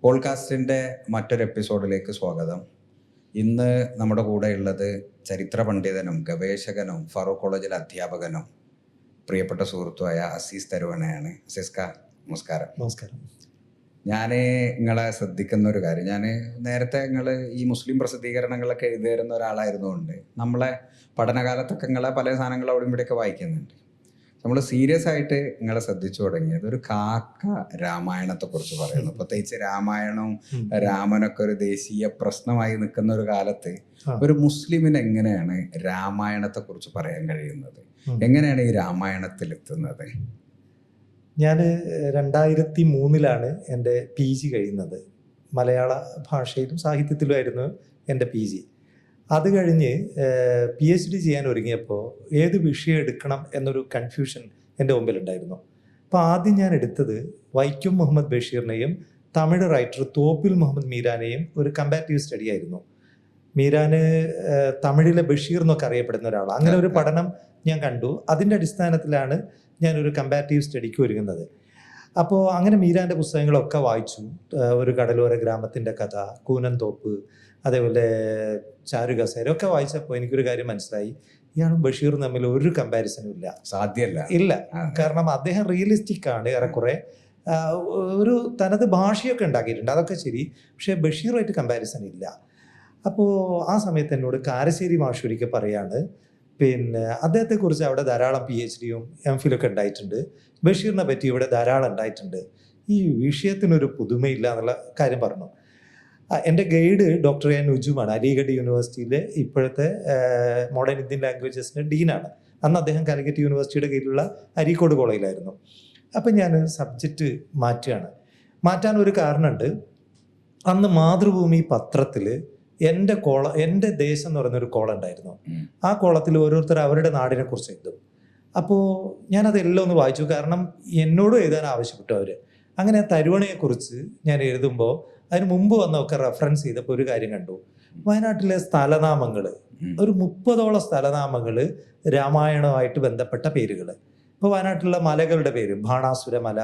പോഡ്കാസ്റ്റിൻ്റെ മറ്റൊരു എപ്പിസോഡിലേക്ക് സ്വാഗതം. ഇന്ന് നമ്മുടെ കൂടെ ഉള്ളത് ചരിത്ര പണ്ഡിതനും ഗവേഷകനും ഫറൂഖ് കോളേജിലെ അധ്യാപകനും പ്രിയപ്പെട്ട സുഹൃത്തുമായ അസീസ് തരുവണയാണ്. അസീസ്ക, നമസ്കാരം. നമസ്കാരം. ഞാൻ നിങ്ങളെ ശ്രദ്ധിക്കുന്ന ഒരു കാര്യം, ഞാൻ നേരത്തെ നിങ്ങൾ ഈ മുസ്ലിം പ്രസിദ്ധീകരണങ്ങളൊക്കെ എഴുതി തരുന്ന ഒരാളായിരുന്നുകൊണ്ട് നമ്മളെ പഠനകാലത്തൊക്കെ നിങ്ങളെ പല സാധനങ്ങൾ അവിടെ ഇവിടെയൊക്കെ വായിക്കുന്നുണ്ട്. നമ്മൾ സീരിയസ് ആയിട്ട് നിങ്ങളെ ശ്രദ്ധിച്ചു തുടങ്ങിയത് ഒരു കാക്ക രാമായണത്തെ കുറിച്ച് പറയുന്നു. പ്രത്യേകിച്ച് രാമായണവും രാമനൊക്കെ ഒരു ദേശീയ പ്രശ്നമായി നിൽക്കുന്ന ഒരു കാലത്ത് ഒരു മുസ്ലിമിന് എങ്ങനെയാണ് രാമായണത്തെ കുറിച്ച് പറയാൻ കഴിയുന്നത്? എങ്ങനെയാണ് ഈ രാമായണത്തിൽ എത്തുന്നത്? ഞാൻ 2003 എൻ്റെ PG കഴിയുന്നത്. മലയാള ഭാഷയിലും സാഹിത്യത്തിലുമായിരുന്നു എൻ്റെ PG. അത് കഴിഞ്ഞ് PhD ചെയ്യാൻ ഒരുങ്ങിയപ്പോൾ ഏത് വിഷയം എടുക്കണം എന്നൊരു കൺഫ്യൂഷൻ എൻ്റെ മുമ്പിലുണ്ടായിരുന്നു. അപ്പോൾ ആദ്യം ഞാൻ എടുത്തത് വൈക്കം മുഹമ്മദ് ബഷീറിനെയും തമിഴ് റൈറ്റർ തോപ്പിൽ മുഹമ്മദ് മീരാനെയും ഒരു കമ്പാരിറ്റീവ് സ്റ്റഡി ആയിരുന്നു. മീരാന് തമിഴിലെ ബഷീർ എന്നൊക്കെ അറിയപ്പെടുന്ന ഒരാളാണ്. അങ്ങനെ ഒരു പഠനം ഞാൻ കണ്ടു. അതിൻ്റെ അടിസ്ഥാനത്തിലാണ് ഞാനൊരു കമ്പാരിറ്റീവ് സ്റ്റഡിക്ക് ഒരുങ്ങുന്നത്. അപ്പോൾ അങ്ങനെ മീരാൻ്റെ പുസ്തകങ്ങളൊക്കെ വായിച്ചു. ഒരു കടലോര ഗ്രാമത്തിൻ്റെ കഥ, കൂനൻ തോപ്പ്, അതേപോലെ ചാരുകസേര ഒക്കെ വായിച്ചപ്പോൾ എനിക്കൊരു കാര്യം മനസ്സിലായി, ഇയാളും ബഷീറും തമ്മിൽ ഒരു കമ്പാരിസണും ഇല്ല, സാധ്യമല്ല. ഇല്ല. കാരണം അദ്ദേഹം റിയലിസ്റ്റിക് ആണ് ഏറെക്കുറെ. ഒരു തനത് ഭാഷയൊക്കെ ഉണ്ടാക്കിയിട്ടുണ്ട്, അതൊക്കെ ശരി. പക്ഷേ ബഷീറുമായിട്ട് കമ്പാരിസൺ ഇല്ല. അപ്പോൾ ആ സമയത്ത് എന്നോട് കാരശ്ശേരി മാഷൂരിക്ക് പറയാണ്, പിന്നെ അദ്ദേഹത്തെക്കുറിച്ച് അവിടെ ധാരാളം PhDയും MPhil ഒക്കെ ഉണ്ടായിട്ടുണ്ട്, ബഷീറിനെ പറ്റി ഇവിടെ ധാരാളം ഉണ്ടായിട്ടുണ്ട്, ഈ വിഷയത്തിനൊരു പുതുമയില്ല എന്നുള്ള കാര്യം പറഞ്ഞു. എൻ്റെ ഗൈഡ് ഡോക്ടർ എൻ ഉജുമാണ്, അലിഗഡ് യൂണിവേഴ്സിറ്റിയിലെ ഇപ്പോഴത്തെ മോഡേൺ ഇന്ത്യൻ ലാംഗ്വേജസിൻ്റെ ഡീനാണ്. അന്ന് അദ്ദേഹം കാലിക്കറ്റ് യൂണിവേഴ്സിറ്റിയുടെ കീഴിലുള്ള അരീക്കോട് കോളേജിലായിരുന്നു. അപ്പം ഞാൻ സബ്ജക്റ്റ് മാറ്റാൻ ഒരു കാരണമുണ്ട്. അന്ന് മാതൃഭൂമി പത്രത്തിൽ എൻ്റെ ദേശം എന്ന് പറയുന്നൊരു കോളം ഉണ്ടായിരുന്നു. ആ കോളത്തിൽ ഓരോരുത്തർ അവരുടെ നാടിനെ കുറിച്ച് എഴുതും. അപ്പോൾ ഞാനതെല്ലാം ഒന്ന് വായിച്ചു, കാരണം എന്നോടും എഴുതാൻ ആവശ്യപ്പെട്ടു അവർ. അങ്ങനെ തരുവണയെക്കുറിച്ച് ഞാൻ എഴുതുമ്പോൾ അതിന് മുമ്പ് വന്നൊക്കെ റെഫറൻസ് ചെയ്തപ്പോൾ ഒരു കാര്യം കണ്ടു. വയനാട്ടിലെ സ്ഥലനാമങ്ങൾ, ഒരു 30ഓളം സ്ഥലനാമങ്ങൾ രാമായണവുമായിട്ട് ബന്ധപ്പെട്ട പേരുകൾ. ഇപ്പോൾ വയനാട്ടിലുള്ള മലകളുടെ പേര് ബാണാസുര മല,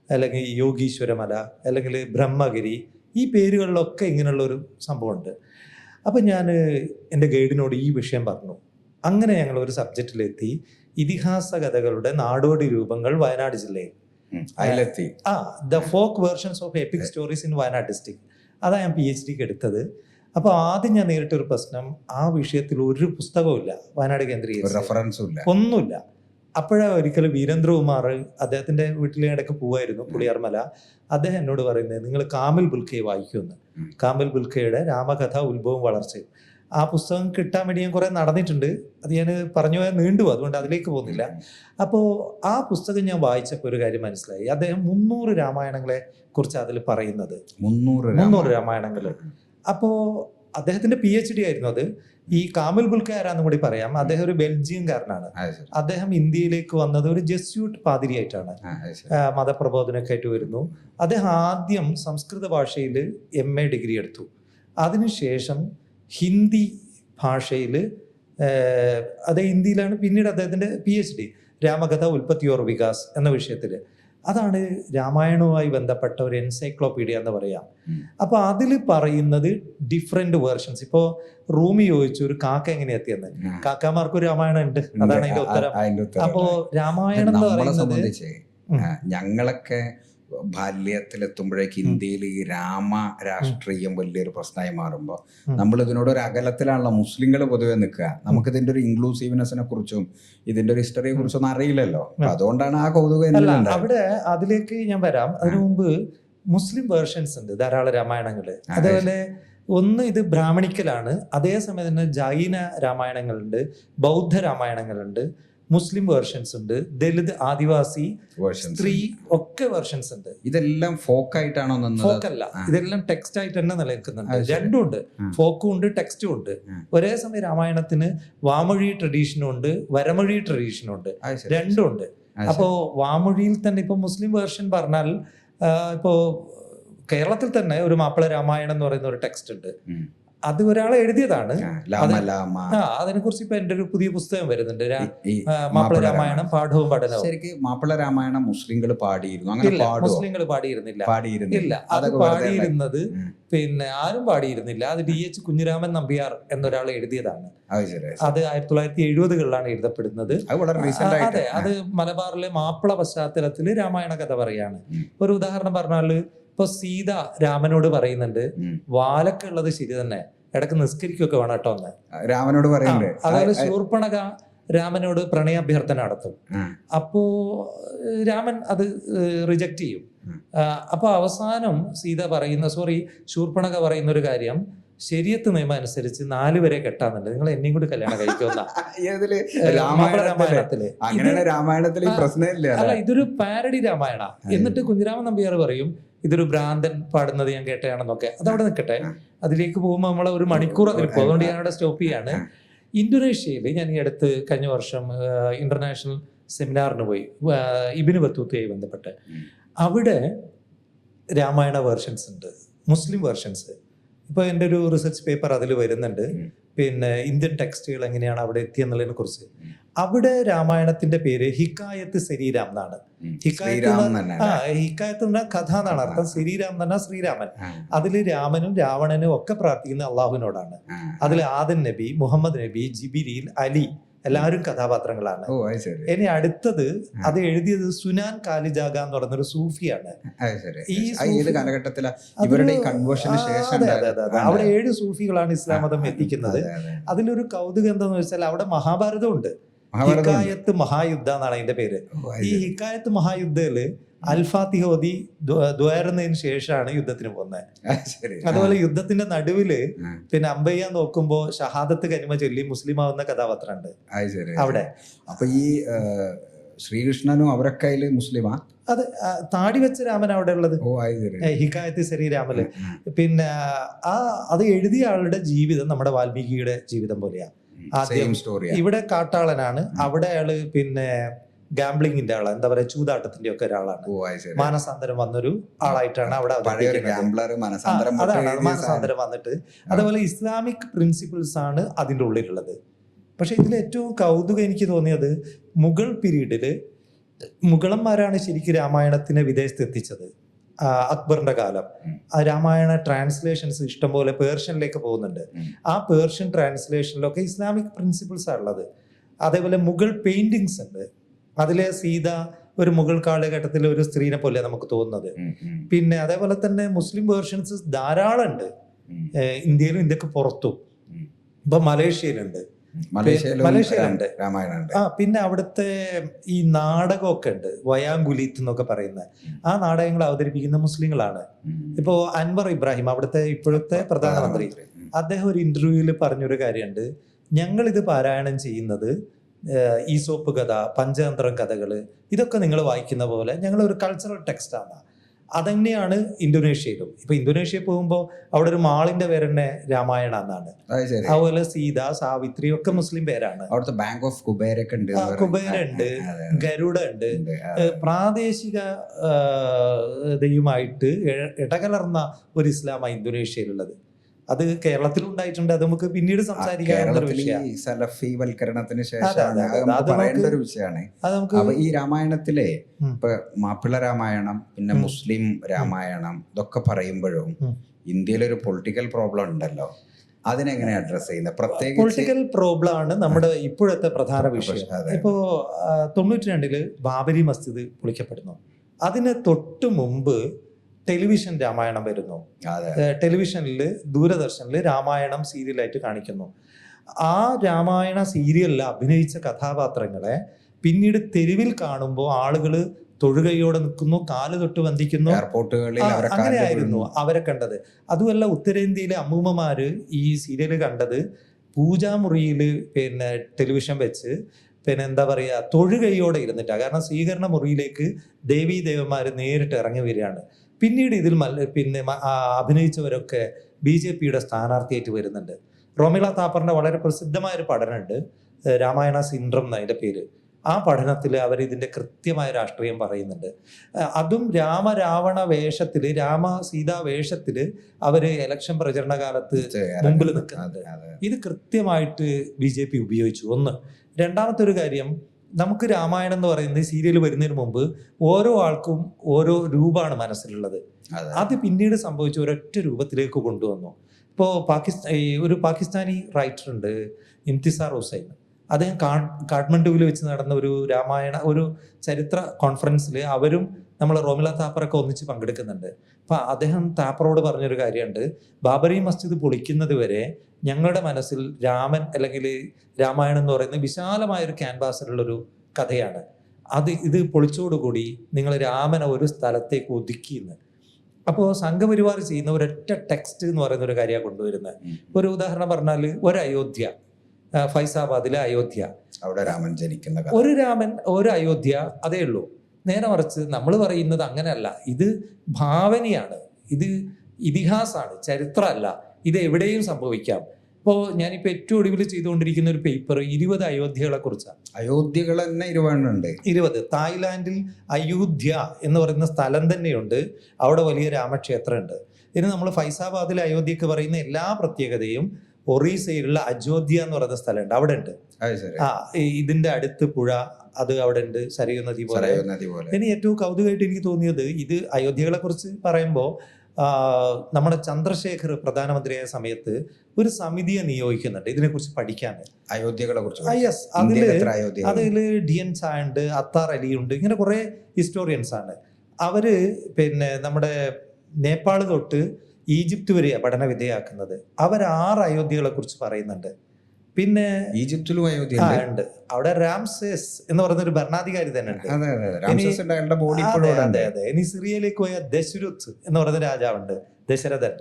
അല്ലെങ്കിൽ യോഗീശ്വര മല, അല്ലെങ്കിൽ ബ്രഹ്മഗിരി, ഈ പേരുകളിലൊക്കെ ഇങ്ങനെയുള്ളൊരു സംഭവമുണ്ട്. അപ്പം ഞാൻ എൻ്റെ ഗൈഡിനോട് ഈ വിഷയം പറഞ്ഞു. അങ്ങനെ ഞങ്ങൾ ഒരു സബ്ജക്റ്റിലെത്തി, ഇതിഹാസ കഥകളുടെ നാടോടി രൂപങ്ങൾ വയനാട് ജില്ലയിൽ. The folk versions of EPIC stories in Wayanad district. അതാണ് ഞാൻ PhDക്ക് എടുത്തത്. അപ്പോൾ ആദ്യം ഞാൻ നേരിട്ടൊരു പ്രശ്നം, ആ വിഷയത്തിൽ ഒരു പുസ്തകവും ഇല്ല, വയനാട് കേന്ദ്രീകരിച്ച് ഒന്നുമില്ല. അപ്പോഴാണ് ഒരിക്കലും വീരേന്ദ്രകുമാർ, അദ്ദേഹത്തിൻ്റെ വീട്ടിലിടയ്ക്ക് പോവായിരുന്നു, പുളിയാർമല. അദ്ദേഹം എന്നോട് പറയുന്നത്, നിങ്ങൾ കാമിൽ ബുൽക്കയെ വായിക്കുമെന്ന്. കാമിൽ ബുൽക്കയുടെ രാമകഥ ഉത്ഭവവും വളർച്ചയും. ആ പുസ്തകം കിട്ടാൻ വേണ്ടി ഞാൻ കുറേ നടന്നിട്ടുണ്ട്. അത് ഞാൻ പറഞ്ഞു പോയാൽ നീണ്ടുപോകും, അതുകൊണ്ട് അതിലേക്ക് പോകുന്നില്ല. അപ്പോൾ ആ പുസ്തകം ഞാൻ വായിച്ചപ്പോൾ ഒരു കാര്യം മനസ്സിലായി. അദ്ദേഹം 300 രാമായണങ്ങളെ കുറിച്ച് അതിൽ പറയുന്നത്. 300 രാമായണങ്ങൾ. അപ്പോൾ അദ്ദേഹത്തിൻ്റെ PhD ആയിരുന്നു അത്. ഈ കാമിൽ ബുൽക്ക ആരാന്നും കൂടി പറയാം. അദ്ദേഹം ഒരു ബെൽജിയംകാരനാണ്. അദ്ദേഹം ഇന്ത്യയിലേക്ക് വന്നത് ഒരു ജെസ്യൂട്ട് പാതിരിയായിട്ടാണ്. മതപ്രബോധനമൊക്കെ ആയിട്ട് വരുന്നു. അദ്ദേഹം ആദ്യം സംസ്കൃത ഭാഷയിൽ MA ഡിഗ്രി എടുത്തു. അതിനുശേഷം ഹിന്ദി ഭാഷയിൽ, അതേ ഹിന്ദിയിലാണ് പിന്നീട് അദ്ദേഹത്തിൻ്റെ PhD, രാമകഥ ഉൽപ്പത്തി ഓർ വികാസ് എന്ന വിഷയത്തിൽ. അതാണ് രാമായണവുമായി ബന്ധപ്പെട്ട ഒരു എൻസൈക്ലോപീഡിയ എന്ന് പറയാം. അപ്പോൾ അതിൽ പറയുന്നത് ഡിഫറെന്റ് വേർഷൻസ്. ഇപ്പോൾ റൂമി ചോദിച്ചു ഒരു കാക്ക എങ്ങനെ എത്തിയെന്ന്. കാക്കമാർക്കൊരു രാമായണം ഉണ്ട്, അതാണ് അതിന്റെ ഉത്തരം. അപ്പോൾ രാമായണം എന്ന് പറയുന്നത്, ഞങ്ങളൊക്കെ ബാല്യത്തിലെത്തുമ്പോഴേക്ക് ഇന്ത്യയിൽ ഈ രാമ രാഷ്ട്രീയം വലിയൊരു പ്രശ്നമായി മാറുമ്പോൾ നമ്മൾ ഇതിനോട് ഒരു അകലത്തിലാണല്ലോ മുസ്ലിങ്ങൾ പൊതുവെ നിൽക്കുക. നമുക്ക് ഇതിന്റെ ഒരു ഇൻക്ലൂസീവ്നെസ്സിനെ കുറിച്ചും ഇതിന്റെ ഒരു ഹിസ്റ്ററിയെ കുറിച്ചൊന്നും അറിയില്ലല്ലോ. അതുകൊണ്ടാണ് ആ കൗതുകം. അവിടെ അതിലേക്ക് ഞാൻ വരാം. അതിനു മുമ്പ് മുസ്ലിം വേർഷൻസ് ഉണ്ട് ധാരാളം രാമായണങ്ങള്. അതേപോലെ ഒന്ന് ഇത് ബ്രാഹ്മണിക്കലാണ്, അതേസമയം തന്നെ ജൈന രാമായണങ്ങളുണ്ട്, ബൗദ്ധ രാമായണങ്ങളുണ്ട്, മുസ്ലിം വേർഷൻസ് ഉണ്ട്, ദലിത്, ആദിവാസി, സ്ത്രീ ഒക്കെ വേർഷൻസ് ഉണ്ട്. ഇതെല്ലാം ഫോക്ക് ആയിട്ടാണോ? ഫോക്കല്ല, ഇതെല്ലാം ടെക്സ്റ്റ് ആയിട്ട് തന്നെ നിലനിൽക്കുന്നുണ്ട്. രണ്ടും ഉണ്ട്, ഫോക്കും ഉണ്ട്, ടെക്സ്റ്റും ഉണ്ട്. ഒരേ സമയം രാമായണത്തിന് വാമൊഴി ട്രഡീഷനും ഉണ്ട്, വരമൊഴി ട്രഡീഷനും ഉണ്ട്, രണ്ടും ഉണ്ട്. അപ്പോ വാമൊഴിയിൽ തന്നെ ഇപ്പൊ മുസ്ലിം വേർഷൻ പറഞ്ഞാൽ, ഇപ്പോ കേരളത്തിൽ തന്നെ ഒരു മാപ്പിള രാമായണം എന്ന് പറയുന്ന ഒരു ടെക്സ്റ്റ് ഉണ്ട്. അത് ഒരാൾ എഴുതിയതാണ്. ലാമ ലാമ. അതിനെക്കുറിച്ച് ഇപ്പൊ എൻ്റെ ഒരു പുതിയ പുസ്തകം വരുന്നുണ്ട്, ഈ മാപ്പിള രാമായണം പാഠവും പഠനവും. ശരിക്കും മാപ്പിള രാമായണം മുസ്ലിങ്ങൾ പാടിയിരുന്നു, അങ്ങനെ മുസ്ലിങ്ങൾ പാടിയിരുന്നില്ല. ഇല്ല, അത് അതൊക്കെ പാടിയിരുന്നത് പിന്നെ ആരും പാടിയിരുന്നില്ല. അത് DH കുഞ്ഞിരാമൻ നമ്പ്യാർ എന്നൊരാൾ എഴുതിയതാണ്. അത് 1970-കളിലാണ് എഴുതപ്പെടുന്നത്. അതെ, അത് മലബാറിലെ മാപ്പിള പശ്ചാത്തലത്തിൽ രാമായണ കഥ പറയാണ്. ഒരു ഉദാഹരണം പറഞ്ഞാല് ഇപ്പൊ സീത രാമനോട് പറയുന്നുണ്ട്, വാലൊക്കെ ഉള്ളത് ശരി തന്നെ, ഇടക്ക് നിസ്കരിക്കുകയൊക്കെ വേണം കേട്ടോ എന്ന് രാമനോട് പറയുന്നുണ്ട്. അതുപോലെ ശൂർപ്പണഖ രാമനോട് പ്രണയാഭ്യർത്ഥന നടത്തും. അപ്പോ രാമൻ അത് റിജക്റ്റ് ചെയ്യും. അപ്പൊ അവസാനം ശൂർപ്പണഖ പറയുന്ന ഒരു കാര്യം, ശരീഅത്ത് നിയമം അനുസരിച്ച് 4 വരെ കെട്ടാന്നുണ്ട്, നിങ്ങൾ എന്നെയും കൂടി കല്യാണം കഴിക്കുമെന്ന രാമായണത്തില് അല്ല, ഇതൊരു പാരഡി രാമായണ. എന്നിട്ട് കുഞ്ഞിരാമൻ നമ്പ്യാർ പറയും ഇതൊരു ഭ്രാന്തൻ പാടുന്നത് ഞാൻ കേട്ടയാണെന്നൊക്കെ. അതവിടെ നിൽക്കട്ടെ, അതിലേക്ക് പോകുമ്പോൾ നമ്മളെ ഒരു മണിക്കൂർ അതിൽ പോകും. അതുകൊണ്ട് ഞാൻ അവിടെ സ്റ്റോപ്പ് ചെയ്യാണ്. ഇന്തോനേഷ്യയിൽ ഞാൻ ഈ അടുത്ത് കഴിഞ്ഞ വർഷം ഇന്റർനാഷണൽ സെമിനാറിന് പോയി, ഇബ്നു ബത്തൂത്തയുമായി ബന്ധപ്പെട്ട്. അവിടെ രാമായണ വേർഷൻസ് ഉണ്ട്, മുസ്ലിം വേർഷൻസ്. ഇപ്പോൾ എൻ്റെ ഒരു റിസർച്ച് പേപ്പർ അതിൽ വരുന്നുണ്ട്, പിന്നെ ഇന്ത്യൻ ടെക്സ്റ്റുകൾ എങ്ങനെയാണ് അവിടെ എത്തിയെന്നുള്ളതിനെ കുറിച്ച്. അവിടെ രാമായണത്തിന്റെ പേര് ഹിക്കായത്ത് ശരീരാം എന്നാണ്. ഹിക്കായത്ത് എന്ന കഥ എന്നാണ് അർത്ഥം. ശരീരാം എന്ന് പറഞ്ഞാൽ ശ്രീരാമൻ. അതില് രാമനും രാവണനും ഒക്കെ പ്രാർത്ഥിക്കുന്ന അള്ളാഹുവിനോടാണ്. അതിൽ ആദൻ നബി, മുഹമ്മദ് നബി, ജിബിരിൽ, അലി എല്ലാവരും കഥാപാത്രങ്ങളാണ്. ഇനി അടുത്തത് അത് എഴുതിയത് സുനാൻ കാലിജാഗ എന്ന് പറയുന്നൊരു സൂഫിയാണ്. അവിടെ 7 സൂഫികളാണ് ഇസ്ലാം മതം എത്തിക്കുന്നത്. അതിലൊരു കൗതുകം എന്താന്ന് വെച്ചാൽ അവിടെ മഹാഭാരതം ഉണ്ട്. ഹിക്കായത്ത് മഹായുദ്ധ എന്നാണ് അതിന്റെ പേര്. ഈ ഹിക്കായത്ത് മഹായുദ്ധയില് അൽഫാത്തിഹ ഓതി ദ്വാരുന്നതിന് ശേഷമാണ് യുദ്ധത്തിന് പോകുന്നത്. അതുപോലെ യുദ്ധത്തിന്റെ നടുവില് പിന്നെ അമ്പയ്യാൻ നോക്കുമ്പോ ഷഹാദത്ത് കനിമ ചൊല്ലി മുസ്ലിം ആവുന്ന കഥാപാത്രമുണ്ട് അവിടെ. അപ്പൊ ഈ ശ്രീകൃഷ്ണനും അവരൊക്കെ മുസ്ലിമാ? അത് താടി വെച്ച രാമൻ അവിടെ ഉള്ളത് ഹിക്കായത്ത് ശ്രീരാമല്. പിന്നെ അത് എഴുതിയ ആളുടെ ജീവിതം നമ്മുടെ വാൽമീകിയുടെ ജീവിതം പോലെയാ. ആദ്യം ഇവിടെ കാട്ടാളനാണ്, അവിടെ അയാള് പിന്നെ ഗാംബ്ലിങ്ങിന്റെ ആളാണ്, എന്താ പറയാ, ചൂതാട്ടത്തിന്റെ ഒക്കെ ഒരാളാണ്. മാനസാന്തരം വന്നൊരു ആളായിട്ടാണ് അവിടെ മാനസാന്തരം വന്നിട്ട്. അതേപോലെ ഇസ്ലാമിക് പ്രിൻസിപ്പിൾസ് ആണ് അതിൻ്റെ ഉള്ളിലുള്ളത്. പക്ഷെ ഇതിൽ ഏറ്റവും കൗതുകം എനിക്ക് തോന്നിയത് മുഗൾ പീരീഡില് മുഗളന്മാരാണ് ശരിക്കും രാമായണത്തിനെ വിദേശത്ത് എത്തിച്ചത്. അക്ബറിന്റെ കാലം രാമായണ ട്രാൻസ്ലേഷൻസ് ഇഷ്ടംപോലെ പേർഷ്യനിലേക്ക് പോകുന്നുണ്ട്. ആ പേർഷ്യൻ ട്രാൻസ്ലേഷനിലൊക്കെ ഇസ്ലാമിക് പ്രിൻസിപ്പിൾസ് ആണ് ഉള്ളത്. അതേപോലെ മുഗൾ പെയിന്റിങ്സ് ഉണ്ട്, അതിലെ സീത ഒരു മുഗൾ കാലഘട്ടത്തിലെ ഒരു സ്ത്രീനെ പോലെ നമുക്ക് തോന്നുന്നത്. പിന്നെ അതേപോലെ തന്നെ മുസ്ലിം വേർഷൻസ് ധാരാളം ഉണ്ട്, ഇന്ത്യയിലും ഇന്ത്യക്ക് പുറത്തും. ഇപ്പൊ മലേഷ്യയിലുണ്ട്. പിന്നെ അവിടുത്തെ ഈ നാടകമൊക്കെ ഉണ്ട്, വയാങ്കുലീത്ത് എന്നൊക്കെ പറയുന്ന ആ നാടകങ്ങൾ അവതരിപ്പിക്കുന്ന മുസ്ലിങ്ങളാണ്. ഇപ്പോ അൻവർ ഇബ്രാഹിം അവിടുത്തെ ഇപ്പോഴത്തെ പ്രധാനമന്ത്രി, അദ്ദേഹം ഒരു ഇന്റർവ്യൂവിൽ പറഞ്ഞൊരു കാര്യമുണ്ട്, ഞങ്ങളിത് പാരായണം ചെയ്യുന്നത് ഈസോപ്പ് കഥ, പഞ്ചതന്ത്രം കഥകള്, ഇതൊക്കെ നിങ്ങൾ വായിക്കുന്ന പോലെ ഞങ്ങളൊരു കൾച്ചറൽ ടെക്സ്റ്റാണ്. അതന്നെയാണ് ഇന്തോനേഷ്യയിലും. ഇപ്പൊ ഇന്തോനേഷ്യയിൽ പോകുമ്പോൾ അവിടെ ഒരു മാളിന്റെ പേര് തന്നെ രാമായണ എന്നാണ്. അതുപോലെ സീത, സാവിത്രി ഒക്കെ മുസ്ലിം പേരാണ്. അവിടുത്തെ ബാങ്ക് ഓഫ് കുബേരൊക്കെ ഉണ്ട്, കുബേരുണ്ട്, ഗരുഡ ഉണ്ട്. പ്രാദേശിക ദൈവമായിട്ട് ഇടകലർന്ന ഒരു ഇസ്ലാമാണ് ഇന്തോനേഷ്യയിലുള്ളത്. അത് കേരളത്തിലുണ്ടായിട്ടുണ്ട്, അത് നമുക്ക് പിന്നീട് സംസാരിക്കാവുന്ന ഒരു വിഷയമാണ്. സലഫീവൽക്കരണത്തിന് ശേഷം ഒരു വിഷയമാണ്. ഈ രാമായണത്തിലെ ഇപ്പൊ മാപ്പിള രാമായണം, പിന്നെ മുസ്ലിം രാമായണം ഇതൊക്കെ പറയുമ്പോഴും ഇന്ത്യയിലൊരു പൊളിറ്റിക്കൽ പ്രോബ്ലം ഉണ്ടല്ലോ, അതിനെങ്ങനെ അഡ്രസ് ചെയ്യുന്നത്? പ്രത്യേകിച്ച് പൊളിറ്റിക്കൽ പ്രോബ്ലം ആണ് നമ്മുടെ ഇപ്പോഴത്തെ പ്രധാന വിഷയം. ഇപ്പോ 92 ബാബരി മസ്ജിദ് പൊളിക്കപ്പെടുന്നു. അതിന് തൊട്ടു മുമ്പ് ടെലിവിഷൻ രാമായണം വരുന്നു. ടെലിവിഷനിൽ ദൂരദർശനിൽ രാമായണം സീരിയലായിട്ട് കാണിക്കുന്നു. ആ രാമായണ സീരിയലിൽ അഭിനയിച്ച കഥാപാത്രങ്ങളെ പിന്നീട് തെരുവിൽ കാണുമ്പോൾ ആളുകൾ തൊഴുകയോടെ നിൽക്കുന്നു, കാല് തൊട്ട് വന്ദിക്കുന്നു. അങ്ങനെയായിരുന്നു അവരെ കണ്ടത്. അതുമല്ല, ഉത്തരേന്ത്യയിലെ അമ്മൂമ്മമാര് ഈ സീരിയൽ കണ്ടത് പൂജാമുറിയിൽ പിന്നെ ടെലിവിഷൻ വെച്ച് പിന്നെ എന്താ പറയുക, തൊഴുകയോടെ ഇരുന്നിട്ടാണ്. കാരണം സ്വീകരണ മുറിയിലേക്ക് ദേവീ ദേവന്മാര് നേരിട്ട് ഇറങ്ങി വരികയാണ്. പിന്നീട് ഇതിൽ പിന്നെ അഭിനയിച്ചവരൊക്കെ BJPയുടെ സ്ഥാനാർത്ഥിയായിട്ട് വരുന്നുണ്ട്. റോമിള താപ്പറിന്റെ വളരെ പ്രസിദ്ധമായ ഒരു പഠനമുണ്ട്, രാമായണ സിൻഡ്രം എന്നതിന്റെ പേര്. ആ പഠനത്തിൽ അവർ ഇതിൻ്റെ കൃത്യമായ രാഷ്ട്രീയം പറയുന്നുണ്ട്. അതും രാമരാവണ വേഷത്തിൽ, രാമ സീതാ വേഷത്തിൽ അവർ ഇലക്ഷൻ പ്രചരണ കാലത്ത് മുമ്പിൽ നിൽക്കുന്നുണ്ട്. ഇത് കൃത്യമായിട്ട് BJP ഉപയോഗിച്ചു. ഒന്ന്. രണ്ടാമത്തെ ഒരു കാര്യം, നമുക്ക് രാമായണം എന്ന് പറയുന്നത് സീരിയൽ വരുന്നതിന് മുമ്പ് ഓരോ ആൾക്കും ഓരോ രൂപമാണ് മനസ്സിലുള്ളത്. അത് പിന്നീട് സംഭവിച്ച ഒരൊറ്റ രൂപത്തിലേക്ക് കൊണ്ടുവന്നു. ഇപ്പോൾ ഒരു പാകിസ്ഥാനി റൈറ്റർ ഉണ്ട്, ഇംതിസാർ ഹുസൈൻ. അദ്ദേഹം കാഠ്മണ്ഡുവിൽ വെച്ച് നടന്ന ഒരു രാമായണ ഒരു ചരിത്ര കോൺഫറൻസിൽ അവരും നമ്മൾ റോമില താപ്പറൊക്കെ ഒന്നിച്ച് പങ്കെടുക്കുന്നുണ്ട്. അപ്പം അദ്ദേഹം താപ്പറോട് പറഞ്ഞൊരു കാര്യമുണ്ട്, ബാബറി മസ്ജിദ് പൊളിക്കുന്നത് വരെ ഞങ്ങളുടെ മനസ്സിൽ രാമൻ അല്ലെങ്കിൽ രാമായണം എന്ന് പറയുന്നത് വിശാലമായൊരു ക്യാൻവാസിലുള്ളൊരു കഥയാണ്. ഇത് പൊളിച്ചോടുകൂടി നിങ്ങൾ രാമനെ ഒരു സ്ഥലത്തേക്ക് ഒതുക്കിയെന്ന്. അപ്പോൾ സംഘപരിവാർ ചെയ്യുന്ന ഒരൊറ്റ ടെക്സ്റ്റ് എന്ന് പറയുന്ന ഒരു കാര്യമാണ് കൊണ്ടുവരുന്നത്. ഒരു ഉദാഹരണം പറഞ്ഞാൽ, ഒരു അയോധ്യ, ഫൈസാബാദിലെ അയോധ്യ, അവിടെ രാമൻ ജനിക്കുന്ന ഒരു രാമൻ ഒരു അയോധ്യ, അതേ ഉള്ളൂ. നേരെ മറിച്ച് നമ്മൾ പറയുന്നത് അങ്ങനെയല്ല. ഇത് ഭാവനയാണ്, ഇത് ഇതിഹാസമാണ്, ചരിത്രമല്ല. ഇത് എവിടെയും സംഭവിക്കാം. ഇപ്പോൾ ഞാനിപ്പോൾ ഏറ്റവും ഒടുവിൽ ചെയ്തുകൊണ്ടിരിക്കുന്ന ഒരു പേപ്പർ 20 അയോധ്യകളെ കുറിച്ചാണ്. അയോധ്യകൾ തന്നെ 20 തായ്ലാൻഡിൽ അയോധ്യ എന്ന് പറയുന്ന സ്ഥലം തന്നെയുണ്ട്. അവിടെ വലിയ രാമക്ഷേത്രമുണ്ട്. ഇനി നമ്മൾ ഫൈസാബാദിലെ അയോധ്യക്ക് പറയുന്ന എല്ലാ പ്രത്യേകതയും ഒറീസയിലുള്ള അയോധ്യ എന്ന് പറയുന്ന സ്ഥലമുണ്ട്, അവിടെ ഉണ്ട്. ഇതിന്റെ അടുത്ത് പുഴ, അത് അവിടെ ഉണ്ട്, സരയൂ നദി പോലെ. ഇനി ഏറ്റവും കൗതുകമായിട്ട് എനിക്ക് തോന്നിയത്, ഇത് അയോധ്യകളെ കുറിച്ച് പറയുമ്പോൾ നമ്മുടെ ചന്ദ്രശേഖർ പ്രധാനമന്ത്രിയായ സമയത്ത് ഒരു സമിതിയെ നിയോഗിക്കുന്നുണ്ട് ഇതിനെക്കുറിച്ച് പഠിക്കാൻ, അയോധ്യകളെ കുറിച്ച്. യെസ്, അതിൽ DN ഛാ ഉണ്ട്, അത്താർ അലി ഉണ്ട്, ഇങ്ങനെ കുറെ ഹിസ്റ്റോറിയൻസ് ആണ്. അവര് നമ്മുടെ നേപ്പാൾ തൊട്ട് ഈജിപ്ത് വരെ പഠന വിധേയാക്കുന്നത്. അവർ 6 അയോധ്യകളെ കുറിച്ച് പറയുന്നുണ്ട്. പിന്നെ ഈജിപ്തിലും അയോധ്യ ഉണ്ട്. അവിടെ രാംസേസ് എന്ന് പറയുന്ന ഒരു ഭരണാധികാരി തന്നെ ഉണ്ട്. അതെ. ഇനി സിറിയയിലേക്ക് പോയ ദശരഥ് എന്ന് പറയുന്ന രാജാവുണ്ട്, ദശരഥൻ.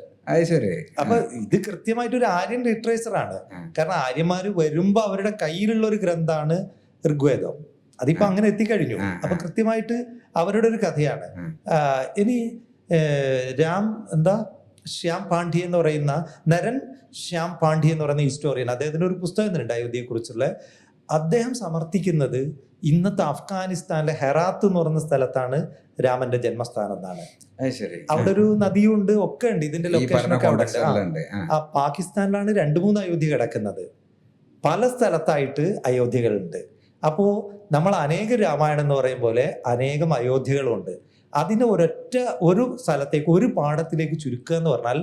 അപ്പൊ ഇത് കൃത്യമായിട്ട് ഒരു ആര്യൻ ലിറ്ററേച്ചർ ആണ്. കാരണം ആര്യന്മാര് വരുമ്പോ അവരുടെ കയ്യിലുള്ള ഒരു ഗ്രന്ഥാണ് ഋഗ്വേദം. അതിപ്പോ അങ്ങനെ എത്തിക്കഴിഞ്ഞു. അപ്പൊ കൃത്യമായിട്ട് അവരുടെ ഒരു കഥയാണ്. ഇനി ശ്യാം പാണ്ഡ്യ എന്ന് പറയുന്ന നരൻ ശ്യാം പാണ്ഡ്യ എന്ന് പറയുന്ന ഹിസ്റ്റോറിയൻ, അദ്ദേഹത്തിന് ഒരു പുസ്തകം ഉണ്ട് അയോധ്യയെ കുറിച്ചുള്ള. അദ്ദേഹം സമർത്ഥിക്കുന്നത് ഇന്നത്തെ അഫ്ഗാനിസ്ഥാനിലെ ഹെറാത്ത് എന്ന് പറയുന്ന സ്ഥലത്താണ് രാമന്റെ ജന്മസ്ഥാനം എന്നാണ്. അവിടെ ഒരു നദിയുണ്ട്, ഒക്കെ ഉണ്ട്. ഇതിന്റെ ലൊക്കേഷനൊക്കെ അവിടെ ഉണ്ട്. ആ പാകിസ്ഥാനിലാണ് 2-3 അയോധ്യ കിടക്കുന്നത്. പല സ്ഥലത്തായിട്ട് അയോധ്യകളുണ്ട്. അപ്പോ നമ്മൾ അനേക രാമായണം എന്ന് പറയും പോലെ അനേകം അയോധ്യകളുണ്ട്. അതിനെ ഒരു സ്ഥലത്തേക്ക്, ഒരു പാഠത്തിലേക്ക് ചുരുക്കുക എന്ന് പറഞ്ഞാൽ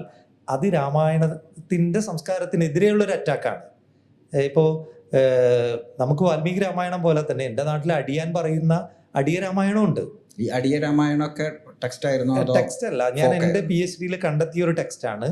അത് രാമായണത്തിന്റെ സംസ്കാരത്തിനെതിരെയുള്ള ഒരു അറ്റാക്കാണ്. ഇപ്പോൾ നമുക്ക് വാൽമീകി രാമായണം പോലെ തന്നെ എൻ്റെ നാട്ടിൽ അടിയാൻ പറയുന്ന അടിയ രാമായണം ഉണ്ട്. ഈ അടിയ രാമായണമൊക്കെ ടെക്സ്റ്റ് ആയിരുന്നു? ടെക്സ്റ്റ് അല്ല, ഞാൻ എൻ്റെ PhD-യിൽ കണ്ടെത്തിയ ഒരു ടെക്സ്റ്റാണ്.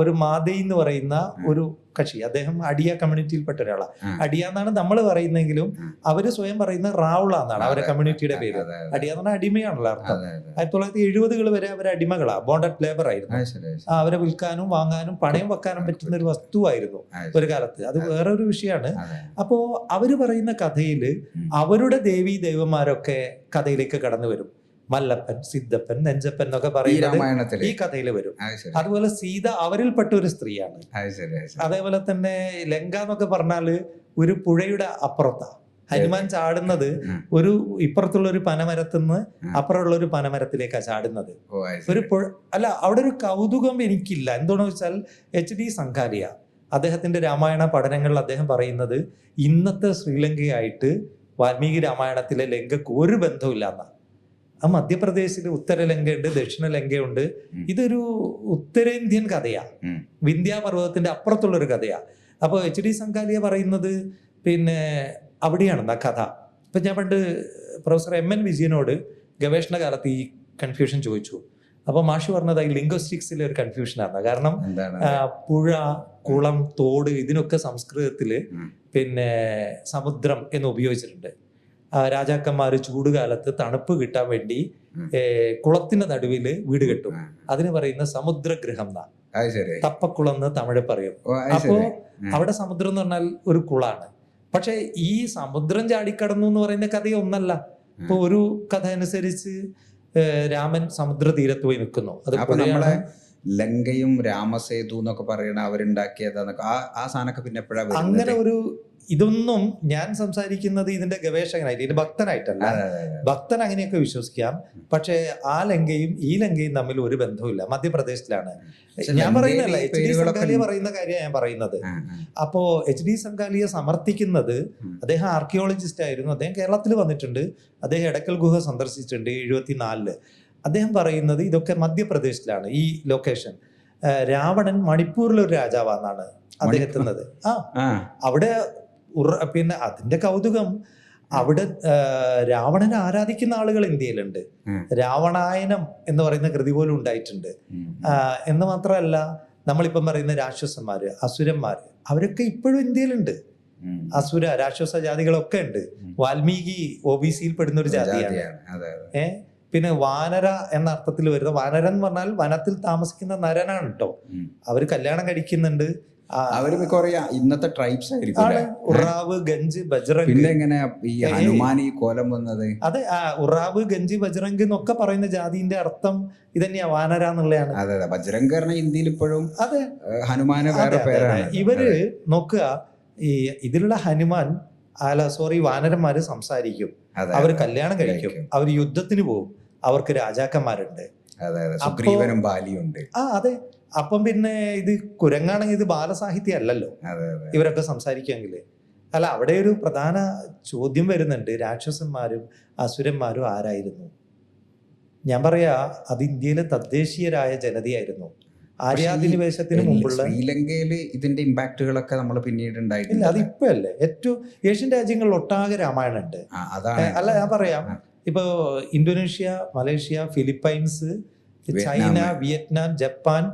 ഒരു മാതൈ എന്ന് പറയുന്ന ഒരു കക്ഷി, അദ്ദേഹം അടിയ കമ്മ്യൂണിറ്റിയിൽപ്പെട്ട ഒരാളാണ്. അടിയ എന്നാണ് നമ്മൾ പറയുന്നെങ്കിലും അവര് സ്വയം പറയുന്ന റാവുള എന്നാണ് അവരുടെ കമ്മ്യൂണിറ്റിയുടെ പേര്. അടിയ എന്ന് പറഞ്ഞാൽ അടിമയാണല്ലോ അർത്ഥം. 1970-കൾ വരെ അവർ അടിമകളാണ്, ബോണ്ടഡ് ലേബർ ആയിരുന്നു. അവരെ വിൽക്കാനും വാങ്ങാനും പണയം വെക്കാനും പറ്റുന്ന ഒരു വസ്തുവായിരുന്നു ഒരു കാലത്ത്. അത് വേറൊരു വിഷയമാണ്. അപ്പോ അവര് പറയുന്ന കഥയില് അവരുടെ ദേവീ ദേവന്മാരൊക്കെ കഥയിലേക്ക് കടന്നു വരും. മല്ലപ്പൻ, സിദ്ധപ്പൻ, നെഞ്ചപ്പൻ എന്നൊക്കെ പറയുന്നത് ഈ കഥയിൽ വരും. അതുപോലെ സീത അവരിൽപ്പെട്ട ഒരു സ്ത്രീയാണ്. അതേപോലെ തന്നെ ലങ്ക എന്നൊക്കെ പറഞ്ഞാല് ഒരു പുഴയുടെ അപ്പുറത്താ ഹനുമാൻ ചാടുന്നത്. ഒരു ഇപ്പുറത്തുള്ള ഒരു പനമരത്തുനിന്ന് അപ്പുറമുള്ള ഒരു പനമരത്തിലേക്കാണ് ചാടുന്നത്. ഒരു പുഴ അല്ല, അവിടെ ഒരു കൗതുകം എനിക്കില്ല. എന്താണെന്ന് വെച്ചാൽ HD സംഘാരിയ അദ്ദേഹത്തിന്റെ രാമായണ പഠനങ്ങളിൽ അദ്ദേഹം പറയുന്നത് ഇന്നത്തെ ശ്രീലങ്കയായിട്ട് വാൽമീകി രാമായണത്തിലെ ലങ്കക്ക് ഒരു ബന്ധമില്ല എന്നാ. ആ മധ്യപ്രദേശിൽ ഉത്തരലങ്കയുണ്ട്, ദക്ഷിണ ലങ്കയുണ്ട്. ഇതൊരു ഉത്തരേന്ത്യൻ കഥയാണ്, വിന്ധ്യാപർവ്വതത്തിന്റെ അപ്പുറത്തുള്ളൊരു കഥയാണ്. അപ്പോൾ HD സംഘാലിയ പറയുന്നത് അവിടെയാണെന്ന കഥ. ഇപ്പം ഞാൻ പണ്ട് പ്രൊഫസർ MN വിജയനോട് ഗവേഷണ കാലത്ത് ഈ കൺഫ്യൂഷൻ ചോദിച്ചു. അപ്പോൾ മാഷി പറഞ്ഞത് ഈ ലിംഗ്വിസ്റ്റിക്സിലെ ഒരു കൺഫ്യൂഷനാണ്. കാരണം പുഴ, കുളം, തോട് ഇതിനൊക്കെ സംസ്കൃതത്തില് സമുദ്രം എന്ന് ഉപയോഗിച്ചിട്ടുണ്ട്. രാജാക്കന്മാർ ചൂടുകാലത്ത് തണുപ്പ് കിട്ടാൻ വേണ്ടി കുളത്തിന്റെ നടുവില് വീട് കെട്ടും. അതിന് പറയുന്ന സമുദ്രഗൃഹം എന്നാ. തപ്പക്കുളം എന്ന് തമിഴ് പറയും. അപ്പോ അവിടെ സമുദ്രം എന്ന് പറഞ്ഞാൽ ഒരു കുളാണ്. പക്ഷെ ഈ സമുദ്രം ചാടിക്കടന്നു എന്ന് പറയുന്ന കഥ ഒന്നല്ല. ഇപ്പൊ ഒരു കഥ അനുസരിച്ച് രാമൻ സമുദ്ര തീരത്ത് പോയി നിൽക്കുന്നു. അത് നമ്മളെ ലങ്കയും രാമസേതു എന്നൊക്കെ പറയണ അവരുണ്ടാക്കിയതാന്നൊക്കെ ആ സാധനമൊക്കെ പിന്നെ എപ്പോഴാണ് അങ്ങനെ ഒരു ഇതൊന്നും ഞാൻ സംസാരിക്കുന്നത് ഇതിന്റെ ഗവേഷകനായിട്ട്, ഇതിന്റെ ഭക്തനായിട്ടല്ല. ഭക്തൻ അങ്ങനെയൊക്കെ വിശ്വസിക്കാം, പക്ഷേ ആ ലങ്കയും ഈ ലങ്കയും തമ്മിൽ ഒരു ബന്ധവുമില്ല. മധ്യപ്രദേശിലാണ്. ഞാൻ പറയുന്നതല്ല, എച്ച് ഡി സംഘാലിയ പറയുന്ന കാര്യമാണ് ഞാൻ പറയുന്നത്. അപ്പോ എച്ച് ഡി സംഘാലിയെ സമർത്ഥിക്കുന്നത്, അദ്ദേഹം ആർക്കിയോളജിസ്റ്റ് ആയിരുന്നു, അദ്ദേഹം കേരളത്തിൽ വന്നിട്ടുണ്ട്, അദ്ദേഹം എടക്കൽ ഗുഹ സന്ദർശിച്ചിട്ടുണ്ട് 74. അദ്ദേഹം പറയുന്നത് ഇതൊക്കെ മധ്യപ്രദേശിലാണ് ഈ ലൊക്കേഷൻ. രാവണൻ മണിപ്പൂരിലൊരു രാജാവാന്നാണ് അദ്ദേഹത്തിനത്. അവിടെ പിന്നെ അതിന്റെ കൗതുകം, അവിടെ രാവണനെ ആരാധിക്കുന്ന ആളുകൾ ഇന്ത്യയിലുണ്ട്. രാവണായനം എന്ന് പറയുന്ന കൃതി പോലും ഉണ്ടായിട്ടുണ്ട്. എന്ന് മാത്രമല്ല, നമ്മളിപ്പം പറയുന്ന രാക്ഷസന്മാര്, അസുരന്മാര്, അവരൊക്കെ ഇപ്പോഴും ഇന്ത്യയിലുണ്ട്. അസുര രാക്ഷസ ജാതികളൊക്കെ ഉണ്ട്. വാൽമീകി OBCയിൽ പെടുന്ന ഒരു ജാതിയാണ്. പിന്നെ വാനര എന്ന അർത്ഥത്തിൽ വരുന്ന, വാനരൻ എന്ന് പറഞ്ഞാൽ വനത്തിൽ താമസിക്കുന്ന നരനാണ് കേട്ടോ. അവര് കല്യാണം കഴിക്കുന്നുണ്ട്. അവര് ഇന്നത്തെ ട്രൈബ്സ് ആയിരിക്കും. ഉറാവ്, ഗഞ്ച്, ബജ്രംഗ്. പിന്നെ എങ്ങനെ ഈ ഹനുമാൻ ഈ കോലം വന്നത്? അതെ, ഉറാവ്, ഗഞ്ച്, ബജ്രംഗ് എന്നൊക്കെ പറയുന്ന ജാതിന്റെ അർത്ഥം ഇതന്നെയാ, വാനര എന്നുള്ളതാണ്. അതെ, ബജ്രംഗ് കാരണം ഇന്ത്യയിൽ ഇപ്പോഴും. അതെ, ഹനുമാന് വേറെ പേരാണ്. ഇവര് നോക്കുക, ഈ ഇതിലുള്ള ഹനുമാൻ വാനരന്മാര് സംസാരിക്കും, അവർ കല്യാണം കഴിക്കും, അവർ യുദ്ധത്തിന് പോകും, അവർക്ക് രാജാക്കന്മാരുണ്ട്. സുഗ്രീവനും ബാലിയുണ്ട്. അതെ. അപ്പം പിന്നെ ഇത് കുരങ്ങാണെങ്കിൽ ഇത് ബാലസാഹിത്യം അല്ലല്ലോ ഇവരൊക്കെ സംസാരിക്കുമെങ്കിൽ. അല്ല, അവിടെ ഒരു പ്രധാന ചോദ്യം വരുന്നുണ്ട്, രാക്ഷസന്മാരും അസുരന്മാരും ആരായിരുന്നു? ഞാൻ പറയാ, അത് ഇന്ത്യയിലെ തദ്ദേശീയരായ ജനതയായിരുന്നു. ആര്യാധിനിവേശത്തിന് മുമ്പുള്ള ശ്രീലങ്കയില് ഇതിന്റെ ഇമ്പാക്റ്റുകളൊക്കെ നമ്മൾ പിന്നീട് ഉണ്ടായിട്ടില്ല. അത് ഇപ്പൊ അല്ലേ, ഏറ്റവും ഏഷ്യൻ രാജ്യങ്ങളിൽ ഒട്ടാകെ രാമായണം ഉണ്ട്. അല്ല, ഞാൻ പറയാം, ഇപ്പൊ Indonesia, Malaysia, Philippines, China, Vietnam, Japan,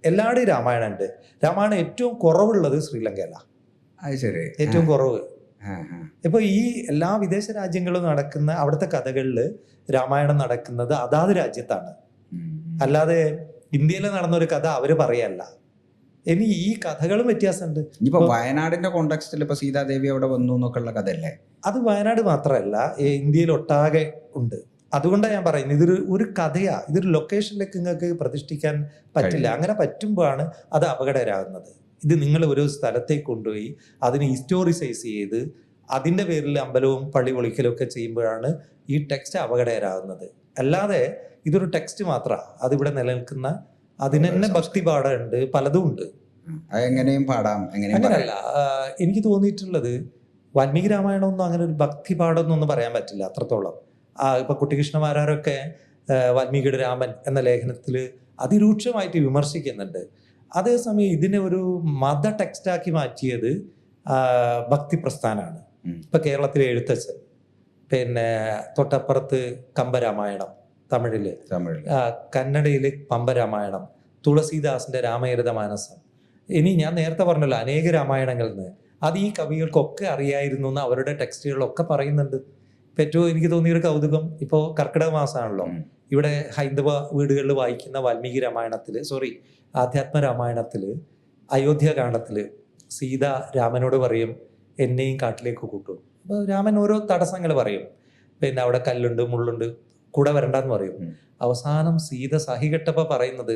എല്ലായിടെയും രാമായണം ഉണ്ട്. രാമായണം ഏറ്റവും കുറവുള്ളത് ശ്രീലങ്കയിലാണ്. ഏറ്റവും കുറവ്. ഇപ്പൊ ഈ എല്ലാ വിദേശ രാജ്യങ്ങളും നടക്കുന്ന അവിടുത്തെ കഥകളിൽ രാമായണം നടക്കുന്നത് അതാത് രാജ്യത്താണ്. അല്ലാതെ ഇന്ത്യയിൽ നടന്നൊരു കഥ അവര് പറയല്ല. ഇനി ഈ കഥകളും വ്യത്യാസമുണ്ട്. ഇപ്പൊ വയനാടിന്റെ കോണ്ടെക്സ്റ്റിൽ ഇപ്പൊ സീതാദേവി അവിടെ വന്നു എന്നൊക്കെ ഉള്ള കഥയല്ലേ? അത് വയനാട് മാത്രമല്ല, ഇന്ത്യയിൽ ഒട്ടാകെ ഉണ്ട്. അതുകൊണ്ടാണ് ഞാൻ പറയുന്നത്, ഇതൊരു ഒരു കഥയാ. ഇതൊരു ലൊക്കേഷനിലേക്ക് നിങ്ങൾക്ക് പ്രതിഷ്ഠിക്കാൻ പറ്റില്ല. അങ്ങനെ പറ്റുമ്പോഴാണ് അത് അപകടകരമാകുന്നത്. ഇത് നിങ്ങൾ ഒരു സ്ഥലത്തേക്ക് കൊണ്ടുപോയി അതിനെ ഹിസ്റ്റോറിസൈസ് ചെയ്ത് അതിൻ്റെ പേരിൽ അമ്പലവും പള്ളി പൊളിക്കലും ഒക്കെ ചെയ്യുമ്പോഴാണ് ഈ ടെക്സ്റ്റ് അപകടകരമാകുന്നത്. അല്ലാതെ ഇതൊരു ടെക്സ്റ്റ് മാത്രമാണ്, അതിവിടെ നിലനിൽക്കുന്ന, അതിന് തന്നെ ഭക്തി പാഠമുണ്ട്, പലതും ഉണ്ട്. എങ്ങനെയും പാടാം. അങ്ങനെയല്ല, എനിക്ക് തോന്നിയിട്ടുള്ളത് വാൽമീകി രാമായണമൊന്നും അങ്ങനെ ഒരു ഭക്തി പാഠമൊന്നും പറയാൻ പറ്റില്ല അത്രത്തോളം. ഇപ്പൊ കുട്ടികൃഷ്ണമാരാരൊക്കെ വാൽമീകിയുടെ രാമൻ എന്ന ലേഖനത്തിൽ അതിരൂക്ഷമായിട്ട് വിമർശിക്കുന്നുണ്ട്. അതേസമയം ഇതിനെ ഒരു മത ടെക്സ്റ്റാക്കി മാറ്റിയത് ഭക്തി പ്രസ്ഥാനമാണ്. ഇപ്പൊ കേരളത്തിലെ എഴുത്തച്ഛൻ, പിന്നെ തൊട്ടപ്പുറത്ത് കമ്പരാമായണം തമിഴില്, കന്നഡയില് പമ്പരാമായണം, തുളസീദാസിന്റെ രാമചരിത മാനസം. ഇനി ഞാൻ നേരത്തെ പറഞ്ഞല്ലോ അനേക രാമായണങ്ങളിൽ നിന്ന്, അത് ഈ കവികൾക്കൊക്കെ അറിയായിരുന്നു എന്ന് അവരുടെ ടെക്സ്റ്റുകളിലൊക്കെ പറയുന്നുണ്ട്. ഇപ്പം ഏറ്റവും എനിക്ക് തോന്നിയൊരു കൗതുകം, ഇപ്പോൾ കർക്കിടക മാസമാണല്ലോ, ഇവിടെ ഹൈന്ദവ വീടുകളിൽ വായിക്കുന്ന വാൽമീകി രാമായണത്തില്, ആധ്യാത്മ രാമായണത്തില്, അയോധ്യാകാന്ഡത്തില് സീത രാമനോട് പറയും, എന്നെയും കാട്ടിലേക്ക് കൂട്ടും. അപ്പോൾ രാമൻ ഓരോ തടസ്സങ്ങൾ പറയും, പിന്നെ അവിടെ കല്ലുണ്ട്, മുള്ളുണ്ട്, കൂടെ വരണ്ടെന്ന് പറയും. അവസാനം സീത സഹികെട്ടപ്പോൾ പറയുന്നത്,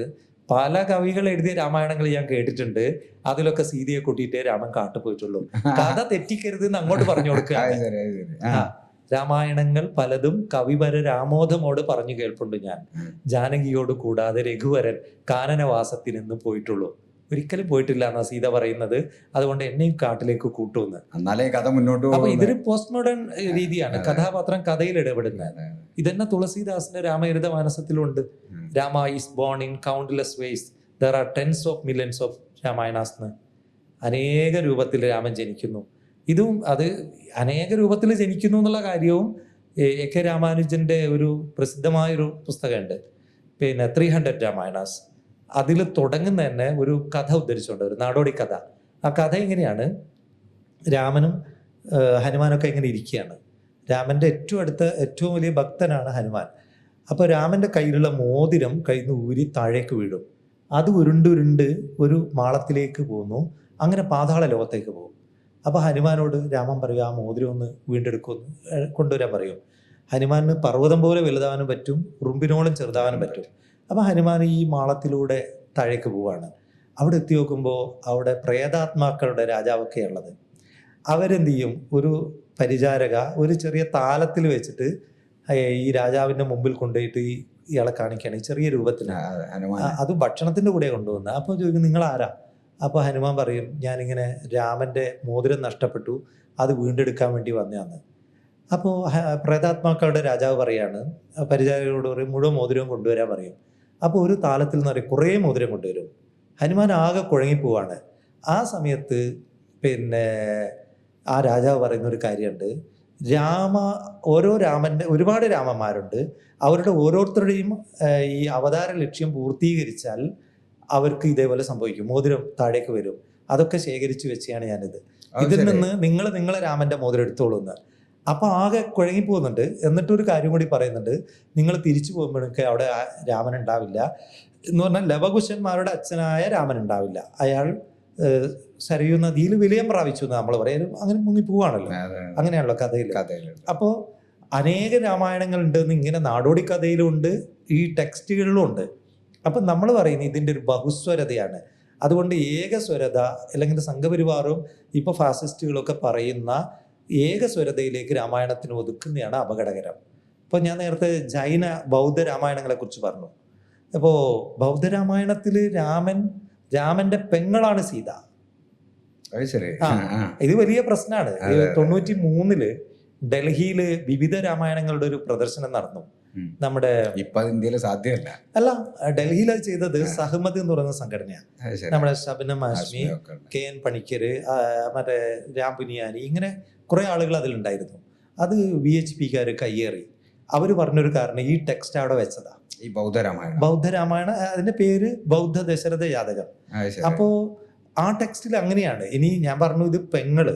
പല കവികൾ എഴുതിയ രാമായണങ്ങൾ ഞാൻ കേട്ടിട്ടുണ്ട്, അതിലൊക്കെ സീതയെ കൂട്ടിയിട്ടേ രാമൻ കാട്ടു പോയിട്ടുള്ളൂ, കഥ തെറ്റിക്കരുത് എന്ന് അങ്ങോട്ട് പറഞ്ഞു കൊടുക്കുക. രാമായണങ്ങൾ പലതും കവിവര രാമോദമോട് പറഞ്ഞു കേൾപ്പുണ്ട് ഞാൻ. ജാനകിയോട് കൂടാതെ രഘുവരൻ കാനനവാസത്തിനെന്ന് പോയിട്ടുള്ളൂ, ഒരിക്കലും പോയിട്ടില്ല എന്നാ സീത പറയുന്നത്. അതുകൊണ്ട് എന്നെയും കാട്ടിലേക്ക് കൂട്ടുമെന്ന്. എന്നാലേ കഥ മുന്നോട്ട് പോകും. അപ്പൊ ഇതൊരു പോസ്റ്റ് മോഡേൺ രീതിയാണ്, കഥാപാത്രം കഥയിൽ ഇടപെടുന്നത്. ഇതന്നെ തുളസീദാസിന്റെ രാമചരിത മാനസത്തിലുണ്ട്. Rama is born in countless ways, there are tens of millions of Ramayanas. അനേക രൂപത്തിൽ രാമൻ ജനിക്കുന്നു. ഇതും അത് അനേക രൂപത്തിൽ ജനിക്കുന്നു എന്നുള്ള കാര്യവും എ.കെ. രാമാനുജന്റെ ഒരു പ്രസിദ്ധമായൊരു പുസ്തകമുണ്ട്, പിന്നെ 300 രാമായണാസ്. അതിൽ തുടങ്ങുന്ന തന്നെ ഒരു കഥ ഉദ്ധരിച്ചുകൊണ്ട്, ഒരു നാടോടി കഥ. ആ കഥ എങ്ങനെയാണ്, രാമനും ഹനുമാനൊക്കെ ഇങ്ങനെ ഇരിക്കുകയാണ്. രാമൻ്റെ ഏറ്റവും അടുത്ത ഏറ്റവും വലിയ ഭക്തനാണ് ഹനുമാൻ. അപ്പോൾ രാമൻ്റെ കയ്യിലുള്ള മോതിരം കയ്യിൽ നിന്ന് ഊരി താഴേക്ക് വീഴും. അത് ഉരുണ്ടുരുണ്ട് ഒരു മാളത്തിലേക്ക് പോകുന്നു, അങ്ങനെ പാതാള ലോകത്തേക്ക് പോകും. അപ്പോൾ ഹനുമാനോട് രാമൻ പറയും, ആ മോതിരം ഒന്ന് വീണ്ടെടുക്കുമെന്ന് കൊണ്ടുവരാൻ പറയും. ഹനുമാന് പർവ്വതം പോലെ വലുതാവാനും പറ്റും, ഉറുമ്പിനോളം ചെറുതാവാനും പറ്റും. അപ്പോൾ ഹനുമാൻ ഈ മാളത്തിലൂടെ താഴേക്ക് പോവാണ്. അവിടെ എത്തി നോക്കുമ്പോൾ അവിടെ പ്രേതാത്മാക്കളുടെ രാജാവൊക്കെയുള്ളത്. അവരെന്ത് ചെയ്യും, ഒരു പരിചാരക ഒരു ചെറിയ താലത്തിൽ വെച്ചിട്ട് ഈ രാജാവിൻ്റെ മുമ്പിൽ കൊണ്ടുപോയിട്ട് ഇയാളെ കാണിക്കുകയാണ്, ഈ ചെറിയ രൂപത്തിൽ. അത് ഭക്ഷണത്തിൻ്റെ കൂടെ കൊണ്ടുവന്നത്. അപ്പോൾ ചോദിക്കും നിങ്ങൾ ആരാ? അപ്പോൾ ഹനുമാൻ പറയും ഞാനിങ്ങനെ രാമൻ്റെ മോതിരം നഷ്ടപ്പെട്ടു, അത് വീണ്ടെടുക്കാൻ വേണ്ടി വന്നതാണ്. അപ്പോൾ പ്രേതാത്മാക്കളുടെ രാജാവ് പറയാണ്, പരിചാരകരോട് പറയും മുഴുവൻ മോതിരവും കൊണ്ടുവരാൻ പറയും. അപ്പോൾ ഒരു താലത്തിൽ നിന്ന് പറയും കുറേ മോതിരം കൊണ്ടുവരും. ഹനുമാൻ ആകെ കുഴങ്ങിപ്പോവാണ്. ആ സമയത്ത് പിന്നെ ആ രാജാവ് പറയുന്ന ഒരു കാര്യമുണ്ട്, രാമൻ്റെ ഒരുപാട് രാമന്മാരുണ്ട്, അവരുടെ ഓരോരുത്തരുടെയും ഈ അവതാര ലക്ഷ്യം പൂർത്തീകരിച്ചാൽ അവർക്ക് ഇതേപോലെ സംഭവിക്കും, മോതിരം താഴേക്ക് വരും. അതൊക്കെ ശേഖരിച്ച് വെച്ചാണ് ഞാനിത്, ഇതിൽ നിന്ന് നിങ്ങളെ രാമൻ്റെ മോതിരം എടുത്തോളൂ എന്ന്. അപ്പോൾ ആകെ കുഴങ്ങിപ്പോകുന്നുണ്ട്. എന്നിട്ടൊരു കാര്യം കൂടി പറയുന്നുണ്ട്, നിങ്ങൾ തിരിച്ചു പോകുമ്പോഴൊക്കെ അവിടെ രാമൻ ഉണ്ടാവില്ല എന്ന് പറഞ്ഞാൽ ലവകുശന്മാരുടെ അച്ഛനായ രാമൻ ഉണ്ടാവില്ല, അയാൾ സരയൂ നദിയിൽ വിലയം പ്രാപിച്ചു എന്ന് നമ്മൾ പറയാനും അങ്ങനെ മുങ്ങിപ്പോവാണല്ലോ, അങ്ങനെയാണല്ലോ കഥയിൽ. അപ്പോൾ അനേക രാമായണങ്ങളുണ്ട് എന്ന് ഇങ്ങനെ നാടോടി കഥയിലുണ്ട്, ഈ ടെക്സ്റ്റുകളിലും ഉണ്ട്. അപ്പം നമ്മൾ പറയുന്നത് ഇതിൻ്റെ ഒരു ബഹുസ്വരതയാണ്. അതുകൊണ്ട് ഏകസ്വരത അല്ലെങ്കിൽ സംഘപരിവാറും ഇപ്പോൾ ഫാസിസ്റ്റുകളൊക്കെ പറയുന്ന ഏകസ്വരതയിലേക്ക് രാമായണത്തിന് ഒതുക്കുന്നതാണ് അപകടകരം. ഇപ്പോൾ ഞാൻ നേരത്തെ ജൈന ബൗദ്ധ രാമായണങ്ങളെ കുറിച്ച് പറഞ്ഞു. അപ്പോൾ ബൗദ്ധരാമായണത്തിൽ രാമന്റെ പെങ്ങളാണ് സീത. ഇത് വലിയ പ്രശ്നമാണ്. 93 ഡൽഹിയില് വിവിധ രാമായണങ്ങളുടെ ഒരു പ്രദർശനം നടന്നു. നമ്മുടെ ഇപ്പൊ ഇന്ത്യയിൽ സാധ്യമല്ല. അല്ല, ഡൽഹിയിൽ അത് ചെയ്തത് സഹമദ് എന്ന് പറയുന്ന സംഘടനയാണ്. നമ്മുടെ ശബനം ഹാഷ്മി, KN പണിക്കര്, മറ്റേ രാംപുനിയാനി, ഇങ്ങനെ കുറെ ആളുകൾ അതിലുണ്ടായിരുന്നു. അത് VHPക്കാര് കയ്യേറി. അവര് പറഞ്ഞൊരു കാരണം ഈ ടെക്സ്റ്റ് അവിടെ വെച്ചതാ, ഈ ബൗദ്ധരാമായണം. അതിന്റെ പേര് ബൗദ്ധ ദശരഥ ജാതകം. അപ്പോ ആ ടെക്സ്റ്റിൽ അങ്ങനെയാണ്. ഇനി ഞാൻ പറഞ്ഞു ഇത് പെങ്ങള്,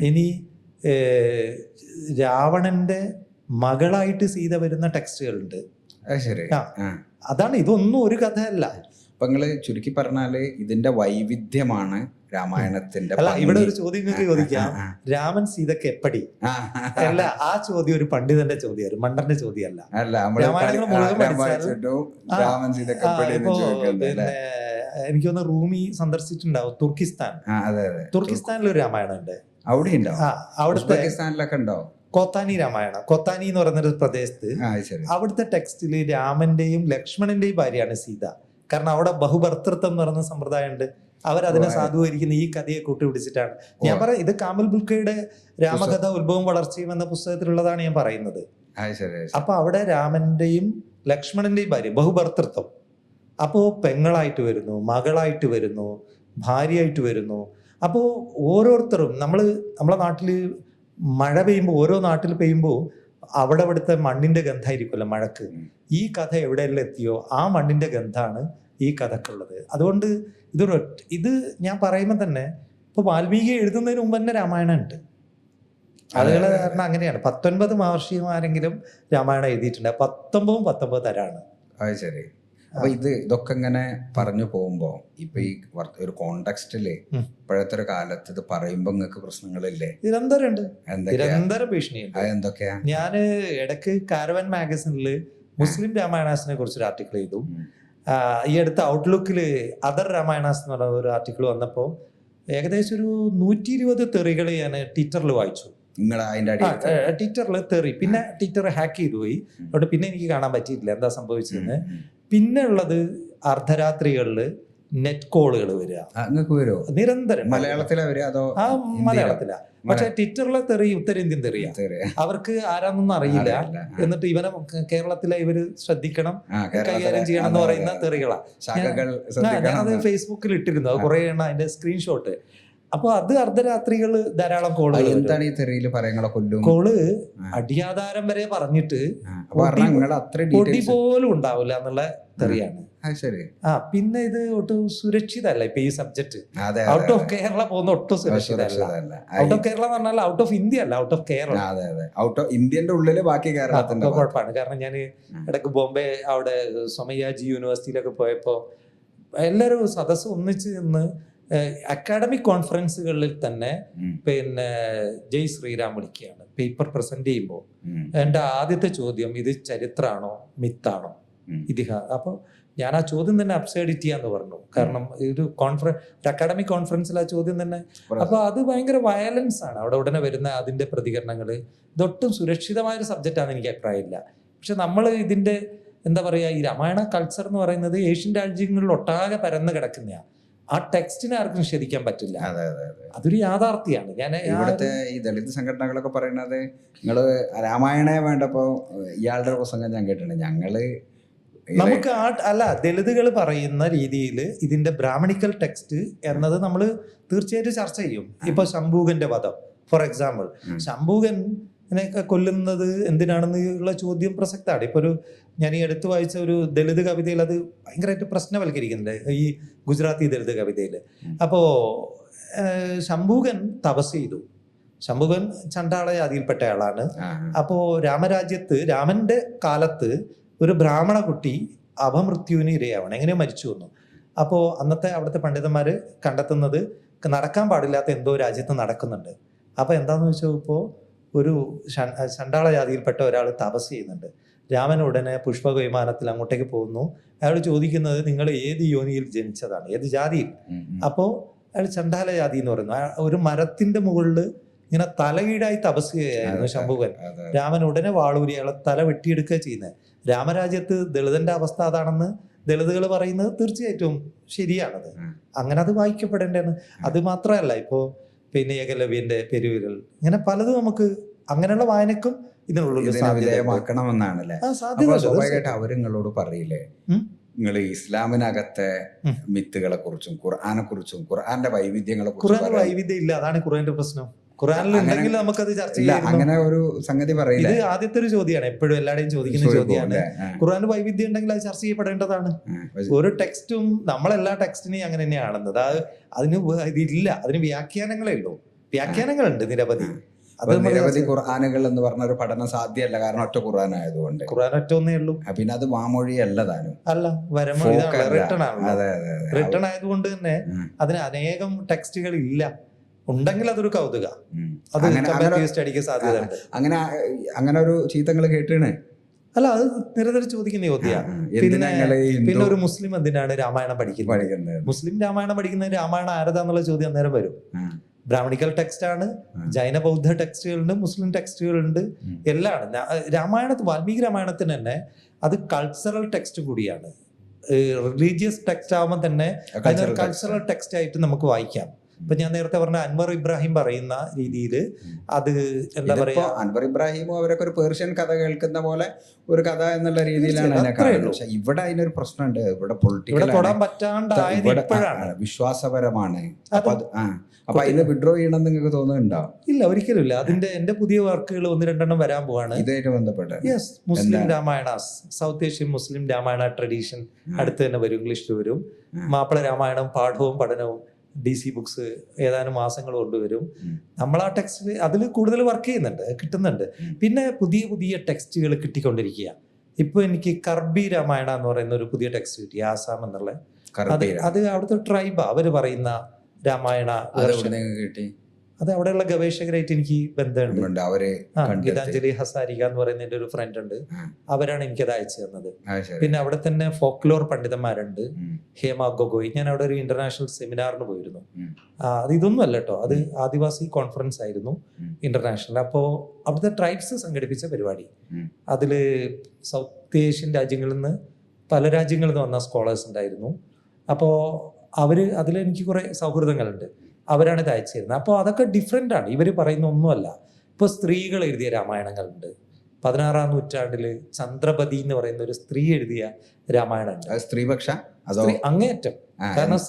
ഇനി രാവണന്റെ മകളായിട്ട് സീത വരുന്ന ടെക്സ്റ്റുകളുണ്ട്. അതാണ്, ഇതൊന്നും ഒരു കഥയല്ല. അപ്പൊ നിങ്ങള് ചുരുക്കി പറഞ്ഞാല് ഇതിന്റെ വൈവിധ്യമാണ് രാമായണത്തിന്റെ. അല്ല, ഇവിടെ ഒരു ചോദ്യം ചോദിക്കാം, രാമൻ സീതക്ക് എപ്പടി? അല്ല, ആ ചോദ്യം ഒരു പണ്ഡിതന്റെ ചോദ്യം, ഒരു മണ്ടന്റെ ചോദ്യമല്ല. രാമായണങ്ങൾ മുഴുവൻ പിന്നെ എനിക്ക് തോന്നുന്നു റൂമി സന്ദർശിച്ചിട്ടുണ്ടാവും തുർക്കിസ്ഥാൻ. തുർക്കിസ്ഥാനിലൊരു രാമായണം ഉണ്ട്. അവിടുത്തെ ഉണ്ടാവും കോത്താനി രാമായണം. കോത്താനി എന്ന് പറയുന്നൊരു പ്രദേശത്ത് അവിടുത്തെ ടെക്സ്റ്റില് രാമന്റെയും ലക്ഷ്മണന്റെയും ഭാര്യയാണ് സീത. കാരണം അവിടെ ബഹുഭർത്തൃത്വം എന്ന് പറയുന്ന സമ്പ്രദായം ഉണ്ട്. അവരതിനെ സാധൂകരിക്കുന്ന ഈ കഥയെ കൂട്ടിപ്പിടിച്ചിട്ടാണ്. ഞാൻ പറയാം, ഇത് കാമൽ ബുൽക്കയുടെ രാമകഥ ഉത്ഭവം വളർച്ചയും എന്ന പുസ്തകത്തിലുള്ളതാണ് ഞാൻ പറയുന്നത്. അപ്പൊ അവിടെ രാമന്റെയും ലക്ഷ്മണന്റെയും ഭാര്യ, ബഹുഭർത്തൃത്വം. അപ്പോ പെങ്ങളായിട്ട് വരുന്നു, മകളായിട്ട് വരുന്നു, ഭാര്യയായിട്ട് വരുന്നു. അപ്പോൾ ഓരോരുത്തരും നമ്മളെ നാട്ടില് മഴ പെയ്യുമ്പോൾ, ഓരോ നാട്ടിൽ പെയ്യുമ്പോൾ അവിടുത്തെ മണ്ണിന്റെ ഗന്ധമായിരിക്കുമല്ലോ മഴക്ക്. ഈ കഥ എവിടെയെല്ലാം എത്തിയോ ആ മണ്ണിന്റെ ഗന്ധമാണ് ഈ കഥക്കുള്ളത്. അതുകൊണ്ട് ഇത് ഞാൻ പറയുമ്പോൾ തന്നെ ഇപ്പൊ വാൽമീകി എഴുതുന്നതിന് മുമ്പ് തന്നെ രാമായണം ഉണ്ട്. ആളുകളെ കാരണം അങ്ങനെയാണ്. 19 മഹർഷിമാരെങ്കിലും രാമായണം എഴുതിയിട്ടുണ്ട്. 19 തരാണ്. ശരി. അപ്പൊ ഇതൊക്കെ ഇങ്ങനെ പറഞ്ഞു പോകുമ്പോ ഇപ്പൊ ഈ ഒരു കോണ്ടെക്സ്റ്റില് ഇപ്പോഴത്തെ ഒരു കാലത്ത് ഇത് പറയുമ്പോ നിങ്ങൾക്ക് പ്രശ്നങ്ങളില്ലേ? നിരന്തരം ഭീഷണിയുണ്ട്. എന്തൊക്കെയാ? ഞാന് ഇടയ്ക്ക് കാരവൻ മാഗസിനില് മുസ്ലിം രാമായണാസിനെ കുറിച്ചൊരു ആർട്ടിക്കിൾ ചെയ്തു. ഈ അടുത്ത ഔട്ട്ലുക്കില് അതർ രാമായണാസ് എന്ന് പറഞ്ഞ ഒരു ആർട്ടിക്കിൾ വന്നപ്പോൾ ഏകദേശം ഒരു 120 തെറികൾ ഞാൻ ട്വിറ്ററിൽ വായിച്ചു. ട്വിറ്ററിൽ തെറി. പിന്നെ ട്വിറ്റർ ഹാക്ക് ചെയ്തു പോയി. അതുകൊണ്ട് പിന്നെ എനിക്ക് കാണാൻ പറ്റിയിട്ടില്ല എന്താ സംഭവിച്ചതെന്ന്. പിന്നെ ഉള്ളത് അർദ്ധരാത്രികളില് നെറ്റ് കോളുകൾ വരിക നിരന്തരം. മലയാളത്തിലാ വരിക അതോ? മലയാളത്തിലാ. പക്ഷെ ട്വിറ്ററിലെ തെറി ഉത്തരേന്ത്യൻ തെറിയാ. അവർക്ക് ആരാന്നൊന്നും അറിയില്ല. എന്നിട്ട് ഇവരെ കേരളത്തിലെ ഇവര് ശ്രദ്ധിക്കണം, കൈകാര്യം ചെയ്യണം എന്ന് പറയുന്ന തെറികളാ. ഞാനത് ഫേസ്ബുക്കിൽ ഇട്ടിരുന്നു, അത് കുറെ എണ്ണം അതിന്റെ സ്ക്രീൻഷോട്ട്. അപ്പൊ അത് അർദ്ധരാത്രികൾ ധാരാളം കോളുകൾ. എന്താണ് ഈ തെറിയിൽ പറയുന്ന കോള്? അടിയാധാരം വരെ പറഞ്ഞിട്ട് പൊടി പോലും ഉണ്ടാവില്ല എന്നുള്ള തെറിയാണ്. പിന്നെ ഇത് ഒട്ടും സുരക്ഷിതല്ല. ഇപ്പൊ ഈ സബ്ജക്ട് ഔട്ട് ഓഫ് കേരള പോകുന്ന ഒട്ടും സുരക്ഷിതല്ല. ഔട്ട് ഓഫ് കേരള എന്ന് പറഞ്ഞാൽ ഔട്ട് ഓഫ് ഇന്ത്യ അല്ല, out of Kerala. Out of ഇന്ത്യന്റെ ഉള്ളില് ബാക്കി കേരളത്തിന്റെ കുഴപ്പമാണ്. കാരണം ഞാൻ ഇടയ്ക്ക് ബോംബെ അവിടെ സൊമയാജി യൂണിവേഴ്സിറ്റിയിലൊക്കെ പോയപ്പോ എല്ലാവരും സദസ്സ് ഒന്നിച്ച് നിന്ന് അക്കാഡമിക് കോൺഫറൻസുകളിൽ തന്നെ പിന്നെ ജയ് ശ്രീറാം വിളിക്കുകയാണ് പേപ്പർ പ്രസന്റ് ചെയ്യുമ്പോൾ. എൻ്റെ ആദ്യത്തെ ചോദ്യം, ഇത് ചരിത്രമാണോ മിത്താണോ ഇതിഹാസം? അപ്പോൾ ഞാൻ ആ ചോദ്യം തന്നെ അബ്സൈഡിറ്റി എന്ന് പറഞ്ഞു. കാരണം ഒരു അക്കാഡമിക് കോൺഫറൻസിൽ ആ ചോദ്യം തന്നെ, അപ്പൊ അത് ഭയങ്കര വയലൻസ് ആണ് അവിടെ ഉടനെ വരുന്ന അതിന്റെ പ്രതികരണങ്ങൾ. ഇതൊട്ടും സുരക്ഷിതമായ ഒരു സബ്ജക്റ്റാണെന്ന് എനിക്ക് അഭിപ്രായമില്ല. പക്ഷെ നമ്മൾ ഇതിന്റെ എന്താ പറയാ, ഈ രാമായണ കൾച്ചർ എന്ന് പറയുന്നത് ഏഷ്യൻ രാജ്യങ്ങളിൽ ഒട്ടാകെ പരന്ന് കിടക്കുന്നതാണ്. ആ ടെക്സ്റ്റിനെ ആർക്കും നിഷേധിക്കാൻ പറ്റില്ല. അതൊരു യാഥാർത്ഥ്യമാണ്. ഞാൻ ഇവിടുത്തെ ഈ ദളിത് സംഘടനകളൊക്കെ പറയുന്നത് നിങ്ങള് രാമായണേ വേണ്ടപ്പോ ഇയാളുടെ പ്രസംഗം ഞാൻ കേട്ടിട്ടുണ്ട്. ഞങ്ങള് നമുക്ക് അല്ല, ദളിതുകൾ പറയുന്ന രീതിയിൽ ഇതിന്റെ ബ്രാഹ്മണിക്കൽ ടെക്സ്റ്റ് എന്നത് നമ്മൾ തീർച്ചയായിട്ടും ചർച്ച ചെയ്യും. ഇപ്പൊ ശംഭൂകന്റെ വധം ഫോർ എക്സാമ്പിൾ, ശംഭൂകൻ കൊല്ലുന്നത് എന്തിനാണെന്ന് ഉള്ള ചോദ്യം പ്രസക്തമാണ്. ഇപ്പൊ ഞാൻ ഈ അടുത്ത് വായിച്ച ഒരു ദളിത് കവിതയിൽ അത് ഭയങ്കരമായിട്ട് പ്രശ്നവൽക്കരിക്കുന്നുണ്ട്, ഈ ഗുജറാത്തി ദളിത് കവിതയിൽ. അപ്പോ ശംഭൂകൻ തപസ് ചെയ്തു. ശംഭൂകൻ ചണ്ടാള ജാതിയിൽപ്പെട്ട ആളാണ്. അപ്പോ രാമരാജ്യത്ത് രാമന്റെ കാലത്ത് ഒരു ബ്രാഹ്മണ കുട്ടി അപമൃത്യുവിന് ഇരയാവണം, എങ്ങനെയോ മരിച്ചു വന്നു. അപ്പോൾ അന്നത്തെ അവിടുത്തെ പണ്ഡിതന്മാര് കണ്ടെത്തുന്നത് നടക്കാൻ പാടില്ലാത്ത എന്തോ രാജ്യത്ത് നടക്കുന്നുണ്ട്. അപ്പൊ എന്താന്ന് വെച്ചാൽ ഇപ്പോൾ ഒരു ചണ്ടാള ജാതിയിൽപ്പെട്ട ഒരാൾ തപസ് ചെയ്യുന്നുണ്ട്. രാമൻ ഉടനെ പുഷ്പക വിമാനത്തിൽ അങ്ങോട്ടേക്ക് പോകുന്നു. അയാൾ ചോദിക്കുന്നത് നിങ്ങൾ ഏത് യോനിയിൽ ജനിച്ചതാണ്, ഏത് ജാതിയിൽ? അപ്പോൾ അയാൾ ചണ്ടാല ജാതി എന്ന് പറയുന്നു. ഒരു മരത്തിന്റെ മുകളിൽ ഇങ്ങനെ തലകീഴായി തപസ് ചെയ്യുകയായിരുന്നു ശംഭുവൻ. രാമൻ ഉടനെ വാളൂരി അയാളെ തല വെട്ടിയെടുക്കുക ചെയ്യുന്നത്. രാമരാജ്യത്ത് ദളിതന്റെ അവസ്ഥ അതാണെന്ന് ദളിതുകൾ പറയുന്നത് തീർച്ചയായിട്ടും ശരിയാണത്. അങ്ങനെ അത് വായിക്കപ്പെടേണ്ടതാണ്. അത് മാത്രമല്ല, ഇപ്പോ പിന്നെ ഏകലവ്യന്റെ പെരുവിരൽ, ഇങ്ങനെ പലതും നമുക്ക് അങ്ങനെയുള്ള വായനക്കും വിധേയമാക്കണമെന്നാണല്ലേ. സ്വാഭാവികമായിട്ട് അവര് നിങ്ങളോട് പറയില്ലേ, നിങ്ങൾ ഇസ്ലാമിനകത്തെ മിത്തുകളെ കുറിച്ചും ഖുർആനെ കുറിച്ചും ഖുർആന്റെ വൈവിധ്യങ്ങളെ കുറിച്ചും വൈവിധ്യം ഇല്ല, അതാണ് ഖുർആന്റെ പ്രശ്നം. ഖുർആനിലുണ്ടെങ്കിൽ നമുക്കത് ചർച്ച ചെയ്യാം. അങ്ങനെ ഒരു സംഗതി പറയില്ല. ഇത് ആദ്യത്തെ ഒരു ചോദ്യമാണ്, എപ്പോഴും എല്ലാവരുടെയും ചോദിക്കുന്ന ചോദ്യമാണ്. ഖുർആന് വൈവിധ്യം ഉണ്ടെങ്കിൽ അത് ചർച്ച ചെയ്യപ്പെടേണ്ടതാണ്. ഒരു ടെക്സ്റ്റും നമ്മളെല്ലാ ടെക്സ്റ്റിനെയും അങ്ങനെ തന്നെയാണെന്നത്. അതിന് ഇതില്ല, അതിന് വ്യാഖ്യാനങ്ങളേ ഉള്ളൂ. വ്യാഖ്യാനങ്ങളുണ്ട് നിരവധി. നിരവധി ഖുർആനുകൾ എന്ന് പറഞ്ഞ ഒരു പഠനം സാധ്യമല്ല, കാരണം ഒറ്റ ഖുർആൻ ആയതുകൊണ്ട്. ഖുർആൻ ഒറ്റ ഒന്നേ ഉള്ളൂ. പിന്നെ അത് വാമൊഴി അല്ല താനും, അല്ല വരമൊഴി, റിട്ടൺ ആണ്. റിട്ടൺ ആയതുകൊണ്ട് തന്നെ അതിന് അനേകം ടെക്സ്റ്റുകൾ ഇല്ല. ഉണ്ടെങ്കിൽ അതൊരു കൗതുക, അത് സ്റ്റഡിക്ക് സാധ്യതയുണ്ട്. അങ്ങനെ ഒരു ചീത്തങ്ങൾ കേട്ടാണ്. അല്ല, അത് നിരന്തരം ചോദിക്കുന്ന ചോദ്യമാണ്. പിന്നെ ഒരു മുസ്ലിം എന്തിനാണ് രാമായണം പഠിക്കുന്നത്? മുസ്ലിം രാമായണം പഠിക്കുന്നത് രാമായണം ആരതാന്നുള്ള ചോദ്യം അന്നേരം വരും. ബ്രാഹ്മണിക്കൽ ടെക്സ്റ്റ് ആണ്, ജൈന ബൗദ്ധ ടെക്സ്റ്റുകളുണ്ട്, മുസ്ലിം ടെക്സ്റ്റുകളുണ്ട്, എല്ലാം ആണ്. രാമായണത്തിൽ വാൽമീകി രാമായണത്തിന് തന്നെ അത് കൾച്ചറൽ ടെക്സ്റ്റ് കൂടിയാണ്. റിലീജിയസ് ടെക്സ്റ്റ് ആവുമ്പോൾ തന്നെ അതിനൊരു കൾച്ചറൽ ടെക്സ്റ്റ് ആയിട്ട് നമുക്ക് വായിക്കാം. ഇപ്പൊ ഞാൻ നേരത്തെ പറഞ്ഞ അൻവർ ഇബ്രാഹിം പറയുന്ന രീതിയിൽ അത് എന്താ പറയാ, അൻവർ ഇബ്രാഹിമും അവരൊക്കെ ഒരു പേർഷ്യൻ കഥ കേൾക്കുന്ന പോലെ ഒരു കഥ എന്നുള്ള രീതിയിലാണ് എന്നെ കാണുന്നത്. പക്ഷെ ഇവിടെ അതിനൊരു പ്രശ്നമുണ്ട്. ഇവിടെ പൊളിറ്റിക്കൽ തൊടാൻ പറ്റാണ്ടായത് ഇപ്പോഴാണ്, വിശ്വാസപരമാണ്. അപ്പൊ അതിന് വിഡ്രോ ചെയ്യണം നിങ്ങൾക്ക് തോന്നുന്നുണ്ടോ? ഇല്ല, ഒരിക്കലും ഇല്ല. എന്റെ പുതിയ വർക്കുകൾ 1-2 വരാൻ പോവാണ് ഇതായിട്ട് ബന്ധപ്പെട്ട്. മുസ്ലിം രാമായണ, സൗത്ത് ഏഷ്യൻ മുസ്ലിം രാമായണ ട്രഡീഷൻ അടുത്ത് തന്നെ വരും, ഇംഗ്ലീഷിൽ വരും. മാപ്പിള രാമായണം പാഠവും പഠനവും DC ബുക്സ് ഏതാനും മാസങ്ങൾ കൊണ്ടുവരും. നമ്മൾ ആ ടെക്സ്റ്റ് അതിൽ കൂടുതൽ വർക്ക് ചെയ്യുന്നുണ്ട്, കിട്ടുന്നുണ്ട്. പിന്നെ പുതിയ പുതിയ ടെക്സ്റ്റുകൾ കിട്ടിക്കൊണ്ടിരിക്കുക. ഇപ്പൊ എനിക്ക് കർബി രാമായണ എന്ന് പറയുന്ന ഒരു പുതിയ ടെക്സ്റ്റ് കിട്ടി, ആസാം എന്നുള്ള. അത് അവിടുത്തെ ട്രൈബ് അവര് പറയുന്ന രാമായണ കിട്ടി. അത് അവിടെയുള്ള ഗവേഷകരായിട്ട് എനിക്ക് ബന്ധമുണ്ട്. ഗീതാഞ്ജലി ഹസാരിക എന്ന് പറയുന്ന എൻ്റെ ഒരു ഫ്രണ്ട് ഉണ്ട്, അവരാണ് എനിക്കത് അയച്ചു തന്നത്. പിന്നെ അവിടെ തന്നെ ഫോക്ലോർ പണ്ഡിതന്മാരുണ്ട്, ഹേമ ഗൊഗോയ്. ഞാൻ അവിടെ ഒരു ഇന്റർനാഷണൽ സെമിനാറിന് പോയിരുന്നു. അത് ഇതൊന്നും അല്ല കേട്ടോ, അത് ആദിവാസി കോൺഫറൻസ് ആയിരുന്നു ഇന്റർനാഷണൽ. അപ്പോൾ അവിടുത്തെ ട്രൈബ്സ് സംഘടിപ്പിച്ച പരിപാടി. അതില് സൗത്ത് ഏഷ്യൻ രാജ്യങ്ങളിൽ നിന്ന് പല രാജ്യങ്ങളിൽ നിന്ന് വന്ന സ്കോളേഴ്സ് ഉണ്ടായിരുന്നു. അപ്പോൾ അതിലെനിക്ക് കുറെ സൗഹൃദങ്ങളുണ്ട്. അവരാണ് ഇത് അയച്ചു തരുന്നത്. അപ്പോൾ അതൊക്കെ ഡിഫറെൻ്റ് ആണ്. ഇവർ പറയുന്ന ഒന്നുമല്ല. ഇപ്പോൾ സ്ത്രീകൾ എഴുതിയ രാമായണങ്ങളുണ്ട്. 16-ാം നൂറ്റാണ്ടില് ചന്ദ്രപതി എന്ന് പറയുന്ന ഒരു സ്ത്രീ എഴുതിയ രാമായണമുണ്ട്. സ്ത്രീപക്ഷ അങ്ങേയറ്റം. കാരണം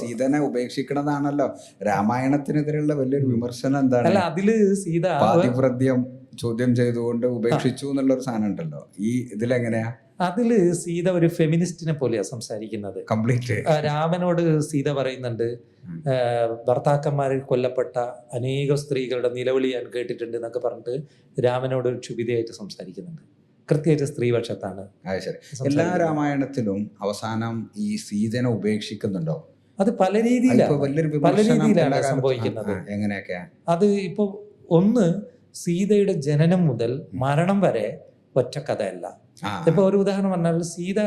സീതനെ ഉപേക്ഷിക്കണതാണല്ലോ രാമായണത്തിനെതിരെയുള്ള വലിയൊരു വിമർശനം. എന്താണ്? അല്ല, അതില് സീത പാതിവ്രത്യം ചോദ്യം ചെയ്തുകൊണ്ട് ഉപേക്ഷിച്ചു എന്നുള്ളൊരു സാധനം ഉണ്ടല്ലോ. ഇതിലെങ്ങനെയാ? അതില് സീത ഒരു ഫെമിനിസ്റ്റിനെ പോലെയാ സംസാരിക്കുന്നത്. കംപ്ലീറ്റ് രാമനോട് സീത പറയുന്നുണ്ട്, ഭർത്താക്കന്മാരിൽ കൊല്ലപ്പെട്ട അനേകം സ്ത്രീകളുടെ നിലവിളി ഞാൻ കേട്ടിട്ടുണ്ട് എന്നൊക്കെ പറഞ്ഞിട്ട് രാമനോട് ഒരു ക്ഷുഭിതയായിട്ട് സംസാരിക്കുന്നുണ്ട്. കൃത്യമായിട്ട് സ്ത്രീപക്ഷത്താണ്. എല്ലാ രാമായണത്തിലും അവസാനം ഈ സീതനെ ഉപേക്ഷിക്കുന്നുണ്ടോ? അത് പല രീതിയിലാണ് സംഭവിക്കുന്നത്. എങ്ങനെയൊക്കെയാ അത്? ഇപ്പൊ ഒന്ന്, സീതയുടെ ജനനം മുതൽ മരണം വരെ ഒറ്റ കഥയല്ല, ആ, ഇപ്പൊ ഒരു ഉദാഹരണം പറഞ്ഞാൽ സീത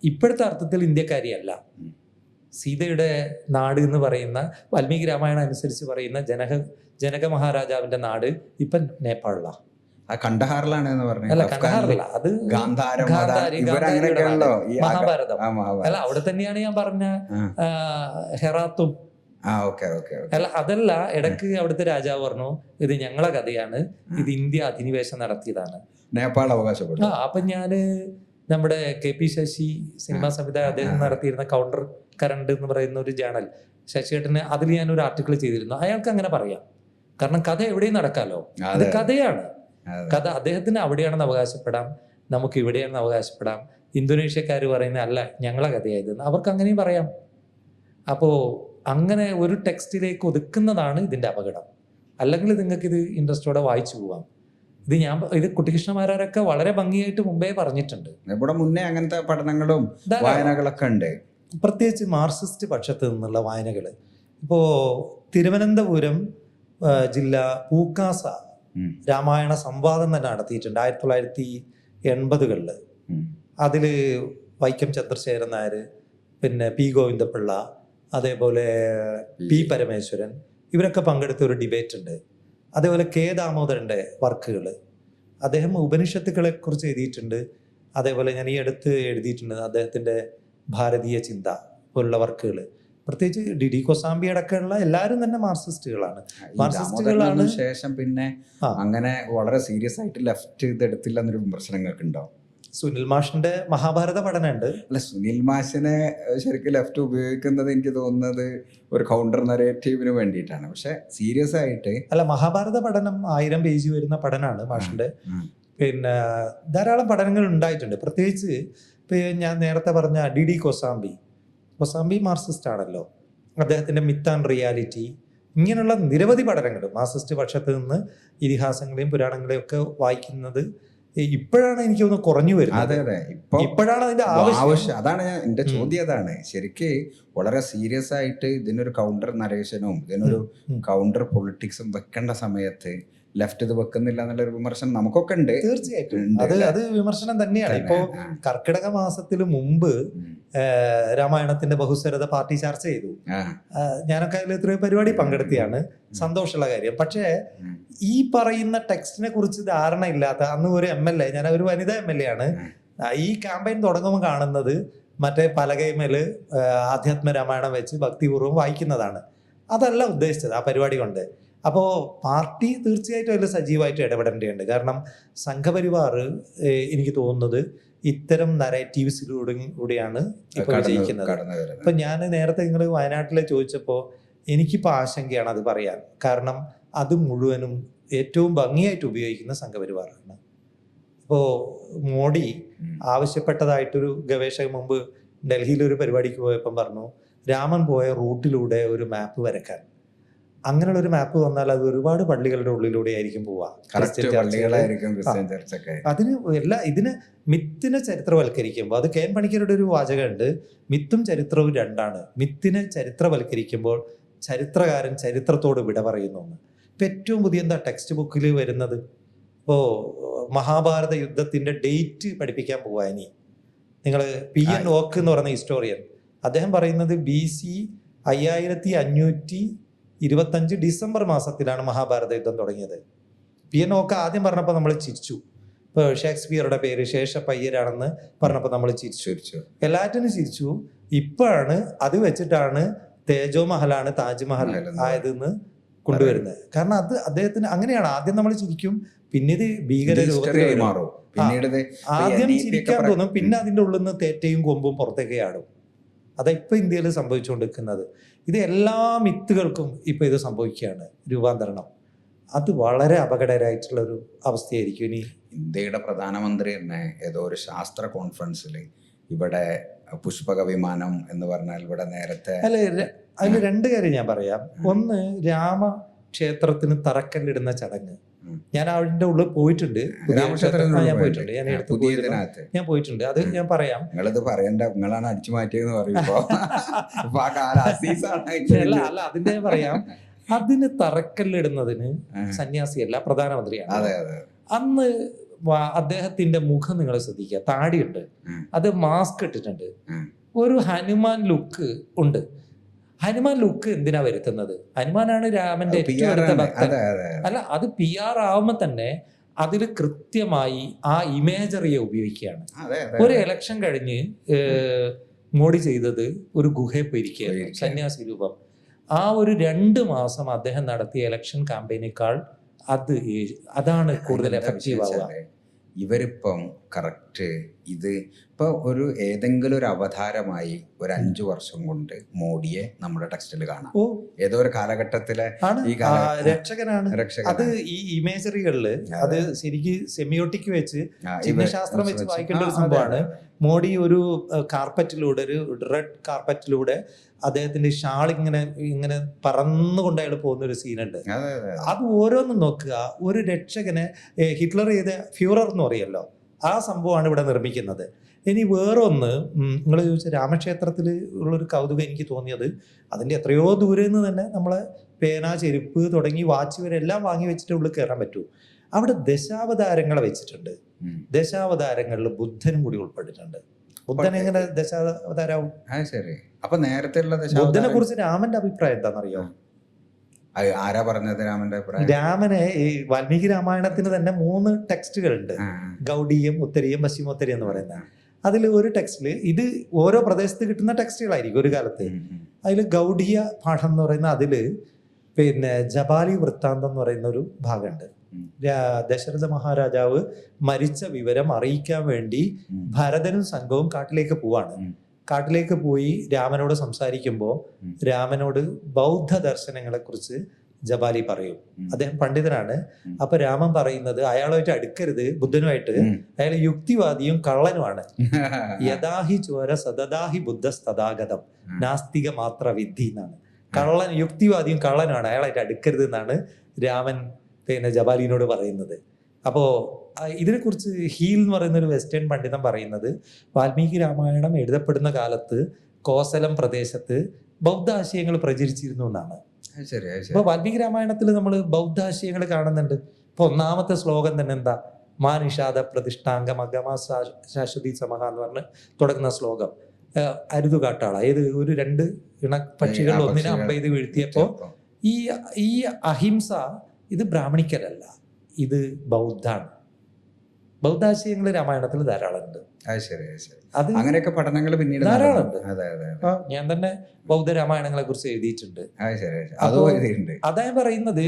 ഇപ്പോഴത്തെ അർത്ഥത്തിൽ ഇന്ത്യക്കാരിയല്ല. ഉം. സീതയുടെ നാട് എന്ന് പറയുന്ന വാൽമീകി രാമായണം അനുസരിച്ച് പറയുന്ന ജനക മഹാരാജാവിന്റെ നാട് ഇപ്പം നേപ്പാളിലാണ്. ആ കണ്ടഹാറിലാണ് എന്ന് പറഞ്ഞു. അല്ല, കണ്ടഹാറില്ല, അത് ഗാന്ധാരം, ഗാന്ധാരി, ഇവരങ്ങനെയൊക്കെയാണല്ലോ ഈ മഹാഭാരതം. മഹാഭാരതം. അല്ല, അവിടെ തന്നെയാണ് ഞാൻ പറഞ്ഞ ആ. ഹെറാത്തും. Okay okay. അല്ല, അതല്ല, ഇടക്ക് അവിടുത്തെ രാജാവ് പറഞ്ഞു ഇത് ഞങ്ങളെ കഥയാണ്, ഇത് ഇന്ത്യ അധിനിവേശം നടത്തിയതാണ്. നേപ്പാൾ അവകാശപ്പെട്ടു. അപ്പൊ ഞാന് നമ്മുടെ KP ശശി സിനിമാ സംവിധായകൻ അദ്ദേഹം നടത്തിയിരുന്ന കൗണ്ടർ കറണ്ട് എന്ന് പറയുന്ന ഒരു ജേണൽ, ശശിയേട്ടന്, അതിൽ ഞാൻ ഒരു ആർട്ടിക്കിൾ ചെയ്തിരുന്നു. അയാൾക്ക് അങ്ങനെ പറയാം, കാരണം കഥ എവിടെയും നടക്കാലോ, അത് കഥയാണ്. കഥ അദ്ദേഹത്തിന് അവിടെയാണെന്ന് അവകാശപ്പെടാം, നമുക്ക് ഇവിടെയാണെന്ന് അവകാശപ്പെടാം. ഇന്തോനേഷ്യക്കാർ പറയുന്ന അല്ല ഞങ്ങളെ കഥയായതെന്ന് അവർക്ക് അങ്ങനെയും പറയാം. അപ്പോൾ അങ്ങനെ ഒരു ടെക്സ്റ്റിലേക്ക് ഒതുക്കുന്നതാണ് ഇതിന്റെ അപകടം. അല്ലെങ്കിൽ നിങ്ങൾക്ക് ഇത് ഇൻട്രസ്റ്റോടെ വായിച്ചു പോവാം. ഇത് കുട്ടികൃഷ്ണമാരൊക്കെ വളരെ ഭംഗിയായിട്ട് മുമ്പേ പറഞ്ഞിട്ടുണ്ട്. ഇവിടെ മുന്നേ അങ്ങനത്തെ പഠനങ്ങളും വായനകളൊക്കെ ഉണ്ട്, പ്രത്യേകിച്ച് മാർക്സിസ്റ്റ് പക്ഷത്ത് നിന്നുള്ള വായനകൾ. ഇപ്പോൾ തിരുവനന്തപുരം ജില്ല പൂക്കാസ രാമായണ സംവാദം തന്നെ നടത്തിയിട്ടുണ്ട് 1980-കളിൽ. അതിൽ വൈക്കം ചന്ദ്രശേഖരൻ നായർ, പിന്നെ P ഗോവിന്ദപിള്ള, അതേപോലെ P പരമേശ്വരൻ, ഇവരൊക്കെ പങ്കെടുത്ത ഒരു ഡിബേറ്റ് ഉണ്ട്. അതേപോലെ K ദാമോദരൻ്റെ വർക്കുകൾ, അദ്ദേഹം ഉപനിഷത്തുക്കളെ കുറിച്ച് എഴുതിയിട്ടുണ്ട്. അതേപോലെ ഞാൻ ഈ അടുത്ത് എഴുതിയിട്ടുണ്ട് അദ്ദേഹത്തിൻ്റെ ഭാരതീയ ചിന്ത പോലുള്ള വർക്കുകൾ. പ്രത്യേകിച്ച് DD കൊസാംബി അടക്കമുള്ള എല്ലാവരും തന്നെ മാർക്സിസ്റ്റുകളാണ്. മാർക്സിസ്റ്റുകളാണ്. ശേഷം പിന്നെ അങ്ങനെ വളരെ സീരിയസ് ആയിട്ട് ലെഫ്റ്റ് ഇതെടുത്തില്ല എന്നൊരു വിമർശനങ്ങൾക്ക് ഉണ്ടാവും. സുനിൽ മാഷിന്റെ മഹാഭാരത പഠനമുണ്ട്. അല്ല, സുനിൽ മാഷിനെ ശരിക്കും ലെഫ്റ്റ് ഉപയോഗിക്കുന്നത് എനിക്ക് തോന്നുന്നത് ഒരു കൗണ്ടർ നരേറ്റീവിന് വേണ്ടിയിട്ടാണ്. പക്ഷെ സീരിയസ് ആയിട്ട് അല്ല, മഹാഭാരത പഠനം 1000 പേജ് വരുന്ന പഠനമാണ് മാഷിന്റെ. പിന്നെ ധാരാളം പഠനങ്ങൾ ഉണ്ടായിട്ടുണ്ട്. പ്രത്യേകിച്ച് ഇപ്പൊ ഞാൻ നേരത്തെ പറഞ്ഞ DD കൊസാംബി മാർക്സിസ്റ്റ് ആണല്ലോ. അദ്ദേഹത്തിന്റെ മിത്ത് ആൻഡ് റിയാലിറ്റി, ഇങ്ങനെയുള്ള നിരവധി പഠനങ്ങൾ മാർക്സിസ്റ്റ് പക്ഷത്ത് നിന്ന് ഇതിഹാസങ്ങളെയും പുരാണങ്ങളെയും ഒക്കെ വായിക്കുന്നത് ഇപ്പോഴാണ് എനിക്ക് ഒന്ന് കുറഞ്ഞു വരുന്നത്. അതെ, ഇപ്പോഴാണ് അതിന്റെ ആവശ്യം. അതാണ് എന്റെ ചോദ്യം. അതാണ് ശരിക്ക് വളരെ സീരിയസ് ആയിട്ട് ഇതിനൊരു കൗണ്ടർ നരേഷനും ഇതിനൊരു കൗണ്ടർ പൊളിറ്റിക്സും വെക്കേണ്ട സമയത്ത് ലെഫ്റ്റ് ഇത് വെക്കുന്നില്ല എന്നുള്ളൊരു വിമർശനം നമുക്കൊക്കെ ഉണ്ട്. തീർച്ചയായിട്ടും അത് വിമർശനം തന്നെയാണ്. ഇപ്പോ കർക്കിടക മാസത്തിന് മുമ്പ് രാമായണത്തിന്റെ ബഹുസ്വരത പാർട്ടി ചർച്ച ചെയ്തു. ഞാനൊക്കെ അതിൽ എത്രയോ പരിപാടി പങ്കെടുത്തിയാണ്, സന്തോഷമുള്ള കാര്യം. പക്ഷേ ഈ പറയുന്ന ടെക്സ്റ്റിനെ കുറിച്ച് ധാരണ ഇല്ലാത്ത അന്ന് ഒരു MLA, ഞാൻ ഒരു വനിതാ MLA ആണ്, ഈ ക്യാമ്പയിൻ തുടങ്ങുമ്പോൾ കാണുന്നത് മറ്റേ പലകൈമേല് ആധ്യാത്മ രാമായണം വെച്ച് ഭക്തിപൂർവ്വം വായിക്കുന്നതാണ്. അതല്ല ഉദ്ദേശിച്ചത് ആ പരിപാടി കൊണ്ട്. അപ്പോൾ പാർട്ടി തീർച്ചയായിട്ടും അതിൽ സജീവമായിട്ട് ഇടപെടേണ്ടതുണ്ട്. കാരണം സംഘപരിവാർ എനിക്ക് തോന്നുന്നത് ഇത്തരം നരേറ്റീവ്സിലൂടെയാണ് ഇപ്പോൾ വിജയിക്കുന്നത്. ഇപ്പൊ ഞാൻ നേരത്തെ നിങ്ങൾ വയനാട്ടിലെ ചോദിച്ചപ്പോൾ എനിക്കിപ്പോൾ ആശങ്കയാണ് അത് പറയാൻ. കാരണം അത് മുഴുവനും ഏറ്റവും ഭംഗിയായിട്ട് ഉപയോഗിക്കുന്ന സംഘപരിവാറാണ്. ഇപ്പോൾ മോഡി ആവശ്യപ്പെട്ടതായിട്ടൊരു ഗവേഷകൻ മുമ്പ് ഡൽഹിയിലൊരു പരിപാടിക്ക് പോയപ്പം പറഞ്ഞു രാമൻ പോയ റൂട്ടിലൂടെ ഒരു മാപ്പ് വരക്കാൻ. അങ്ങനെയുള്ള ഒരു മാപ്പ് വന്നാൽ അത് ഒരുപാട് പള്ളികളുടെ ഉള്ളിലൂടെ ആയിരിക്കും പോവാ. ഇതിന് മിത്തിനെ ചരിത്രവൽക്കരിക്കുമ്പോൾ, അത് KN പണിക്കരുടെ ഒരു വാചകമുണ്ട്, മിത്തും ചരിത്രവും രണ്ടാണ്. മിത്തിനെ ചരിത്രവൽക്കരിക്കുമ്പോൾ ചരിത്രകാരൻ ചരിത്രത്തോട് വിട പറയുന്നു. ഇപ്പം ഏറ്റവും പുതിയ എന്താ ടെക്സ്റ്റ് ബുക്കിൽ വരുന്നത്? ഇപ്പോൾ മഹാഭാരത യുദ്ധത്തിന്റെ ഡേറ്റ് പഠിപ്പിക്കാൻ പോവാ. ഇനി നിങ്ങൾ PN ഓക്ക് എന്ന് പറയുന്ന ഹിസ്റ്റോറിയൻ, അദ്ദേഹം പറയുന്നത് BC 5525 ഡിസംബർ മാസത്തിലാണ് മഹാഭാരത യുദ്ധം തുടങ്ങിയത്. PN ഓക്ക് ആദ്യം പറഞ്ഞപ്പോൾ നമ്മൾ ചിരിച്ചു. ഇപ്പോൾ ഷേക്സ്പിയറുടെ പേര് ശേഷപ്പയ്യരാണെന്ന് പറഞ്ഞപ്പോൾ നമ്മൾ ചിരിച്ചു, എല്ലാറ്റിനും ചിരിച്ചു. ഇപ്പോഴാണ് അത് വെച്ചിട്ടാണ് തേജോ മഹലാണ് താജ്മഹൽ ആയതെന്ന് കൊണ്ടുവരുന്നത്. കാരണം അത് അദ്ദേഹത്തിന് അങ്ങനെയാണ്. ആദ്യം നമ്മൾ ചിരിക്കും, പിന്നെ ഇത് ഭീകര രൂപത്തിൽ മാറും. ആദ്യം ചിരിക്കാൻ തോന്നും, പിന്നെ അതിൻ്റെ ഉള്ളിൽ നിന്ന് തേറ്റയും കൊമ്പും പുറത്തേക്ക് ആടും. അതാ ഇപ്പൊ ഇന്ത്യയിൽ സംഭവിച്ചുകൊണ്ടിരിക്കുന്നത്. ഇത് എല്ലാ മിത്തുകൾക്കും ഇപ്പൊ ഇത് സംഭവിക്കുകയാണ്, രൂപാന്തരണം. അത് വളരെ അപകടകരമായിട്ടുള്ള ഒരു അവസ്ഥയായിരിക്കും. ഇനി ഇന്ത്യയുടെ പ്രധാനമന്ത്രി തന്നെ ഏതോ ഒരു ശാസ്ത്ര കോൺഫറൻസിൽ ഇവിടെ പുഷ്പക വിമാനം എന്ന് പറഞ്ഞാൽ ഇവിടെ നേരത്തെ അതിൽ രണ്ട് കാര്യം ഞാൻ പറയാം. ഒന്ന്, രാമക്ഷേത്രത്തിന് തറക്കല്ലിടുന്ന ചടങ്ങ്. ഞാൻ അതിന്റെ ഉള്ളിൽ പോയിട്ടുണ്ട്, ഞാൻ പോയിട്ടുണ്ട്, ഞാൻ പോയിട്ടുണ്ട്. അത് ഞാൻ പറയാം. നിങ്ങളിത് പറയണ്ട, നിങ്ങളാണ് അടിച്ചു മാറ്റിയെന്ന് പറയുമ്പോ അല്ല, അതിന്റെ പറയാം. അതിന് തറക്കല്ലിടുന്നതിന് സന്യാസിയല്ല, പ്രധാനമന്ത്രിയാണ്. അതെ അതെ. അന്ന് അദ്ദേഹത്തിന്റെ മുഖം നിങ്ങൾ ശ്രദ്ധിക്കുക, താടിയുണ്ട്, ഉം. അത് മാസ്ക് ഇട്ടിട്ടുണ്ട്, ഉം. ഒരു ഹനുമാൻ ലുക്ക് ഉണ്ട്. ഹനുമാൻ ലുക്ക് എന്തിനാ വരുത്തുന്നത്? ഹനുമാനാണ് രാമന്റെ ഏറ്റവും അടുത്ത ഭക്തൻ. അതെ അതെ അല്ല, അത് PR ആവുമ്പോൾ തന്നെ അതിൽ കൃത്യമായി ആ ഇമേജറിയെ ഉപയോഗിക്കുകയാണ്. അതെ ഒരു ഇലക്ഷൻ കഴിഞ്ഞ് മോഡി ചെയ്തത് ഒരു ഗുഹയിൽ പോയിരിക്കുകയായിരുന്നു, പോയിരിക്കുകയാണ്. സന്യാസി രൂപം. ആ ഒരു 2 മാസം അദ്ദേഹം നടത്തിയ ഇലക്ഷൻ ക്യാമ്പയിനേക്കാൾ അതാണ് കൂടുതൽ എന്താ എഫക്റ്റീവ് ആവുക. വിഷയം വെച്ചാല് ഇവരിപ്പം കറക്റ്റ് ഇത് ഇപ്പൊ ഏതെങ്കിലും ഒരു അവതാരമായി ഒരു 5 വർഷം കൊണ്ട് മോഡിയെ നമ്മുടെ ടെക്സ്റ്റിൽ കാണാം. ഓ, ഏതോ ഒരു കാലഘട്ടത്തിലെ ആണ് ഈ കാല- രക്ഷകനാണ്. അത് ഈ ഇമേജറികളില് അത് ശരിക്ക് സെമിയോട്ടിക് വെച്ച് ചിഹ്നശാസ്ത്രം വെച്ച് വായിക്കേണ്ട ഒരു സംഭവമാണ്. മോഡി ഒരു കാർപ്പറ്റിലൂടെ, ഒരു റെഡ് കാർപ്പറ്റിലൂടെ അദ്ദേഹത്തിന്റെ ഷാൾ ഇങ്ങനെ ഇങ്ങനെ പറന്നുകൊണ്ട് അയാൾ പോകുന്ന ഒരു സീനുണ്ട്. അത് ഓരോന്നും നോക്കുക. ഒരു രക്ഷകനെ ഹിറ്റ്ലർ ചെയ്ത ഫ്യൂറർ എന്ന് പറയല്ലോ, ആ സംഭവമാണ് ഇവിടെ നിർമ്മിക്കുന്നത്. ഇനി വേറൊന്ന്, നിങ്ങൾ ചോദിച്ച രാമക്ഷേത്രത്തിൽ ഉള്ളൊരു കൗതുകം എനിക്ക് തോന്നിയത്, അതിൻ്റെ എത്രയോ ദൂരെ നിന്ന് തന്നെ നമ്മളെ പേന, ചെരുപ്പ് തുടങ്ങി വാച്ച് വരെ എല്ലാം വാങ്ങി വെച്ചിട്ട് ഉള്ളിൽ കയറാൻ പറ്റൂ. അവിടെ ദശാവതാരങ്ങളെ വെച്ചിട്ടുണ്ട്. ദശാവതാരങ്ങളിൽ ബുദ്ധനും കൂടി ഉൾപ്പെട്ടിട്ടുണ്ട്. ബുദ്ധൻ എങ്ങനെ ദശാവതാരാവും? ശരി. അപ്പൊ നേരത്തെ ഉള്ള ബുദ്ധനെ കുറിച്ച് രാമന്റെ അഭിപ്രായം എന്താണെന്നറിയോ? ആരാ പറഞ്ഞത് രാമന്റെ അഭിപ്രായം? രാമനെ ഈ വാൽമീകി രാമായണത്തിന് തന്നെ 3 ടെക്സ്റ്റുകളുണ്ട്, ഗൗഡീയം, ഉത്തരീയം, പശ്ചിമോത്തരീയം എന്ന് പറയുന്ന. അതിൽ ഒരു ടെക്സ്റ്റില്, ഇത് ഓരോ പ്രദേശത്ത് കിട്ടുന്ന ടെക്സ്റ്റുകളായിരിക്കും ഒരു കാലത്ത്. അതിൽ ഗൗഡീയ പാഠം എന്ന് പറയുന്ന അതില് ജബാലി വൃത്താന്തം എന്ന് പറയുന്ന ഒരു ഭാഗമുണ്ട്. ദശരഥ മഹാരാജാവ് മരിച്ച വിവരം അറിയിക്കാൻ വേണ്ടി ഭരതനും സംഘവും കാട്ടിലേക്ക് പോവാണ്. കാട്ടിലേക്ക് പോയി രാമനോട് സംസാരിക്കുമ്പോൾ രാമനോട് ബൗദ്ധ ദർശനങ്ങളെ കുറിച്ച് ജബാലി പറയും. അദ്ദേഹം പണ്ഡിതനാണ്. അപ്പൊ രാമൻ പറയുന്നത് അയാളുമായിട്ട് അടുക്കരുത്, ബുദ്ധനുമായിട്ട്, അയാൾ യുക്തിവാദിയും കള്ളനുമാണ്. യഥാഹി ചോര സദാഹി ബുദ്ധസ്തഥാഗതം നാസ്തിക മാത്ര വിദ്ധി എന്നാണ്. കള്ളൻ, യുക്തിവാദിയും കള്ളനുമാണ്, അയാളായിട്ട് അടുക്കരുത് എന്നാണ് രാമൻ ജബാലിനോട് പറയുന്നത്. അപ്പോൾ ഇതിനെക്കുറിച്ച് ഹീൽ എന്ന് പറയുന്ന ഒരു വെസ്റ്റേൺ പണ്ഡിതൻ പറയുന്നത്, വാൽമീകി രാമായണം എഴുതപ്പെടുന്ന കാലത്ത് കോസലം പ്രദേശത്ത് ബൗദ്ധ ആശയങ്ങൾ പ്രചരിച്ചിരുന്നു എന്നാണ്. ഇപ്പൊ വാൽമീകി രാമായണത്തിൽ നമ്മൾ ബൗദ്ധ ആശയങ്ങൾ കാണുന്നുണ്ട്. ഇപ്പൊ 1ാമത്തെ ശ്ലോകം തന്നെ എന്താ? മാ നിഷാദ പ്രതിഷ്ഠാംഗം അഗമ ശാശ്വതി സമഹ എന്ന് പറഞ്ഞ് തുടങ്ങുന്ന ശ്ലോകം. അരുതു കാട്ടാള, ഏത് ഒരു 2 ഇണപക്ഷികൾ ഒന്നിനെ അമ്പെയ്ത് വീഴ്ത്തിയപ്പോ ഈ അഹിംസ ഇത് ബ്രാഹ്മണിക്കലല്ല, ഇത് ബൗദ്ധാണ്. ബൗദ്ധാശയങ്ങൾ രാമായണത്തിൽ ധാരാളമുണ്ട്. അത് അങ്ങനെയൊക്കെ പഠനങ്ങൾ പിന്നീട് ധാരാളമുണ്ട്. ഞാൻ തന്നെ ബൗദ്ധ രാമായണങ്ങളെ കുറിച്ച് എഴുതിയിട്ടുണ്ട്. അതാ പറയുന്നത്,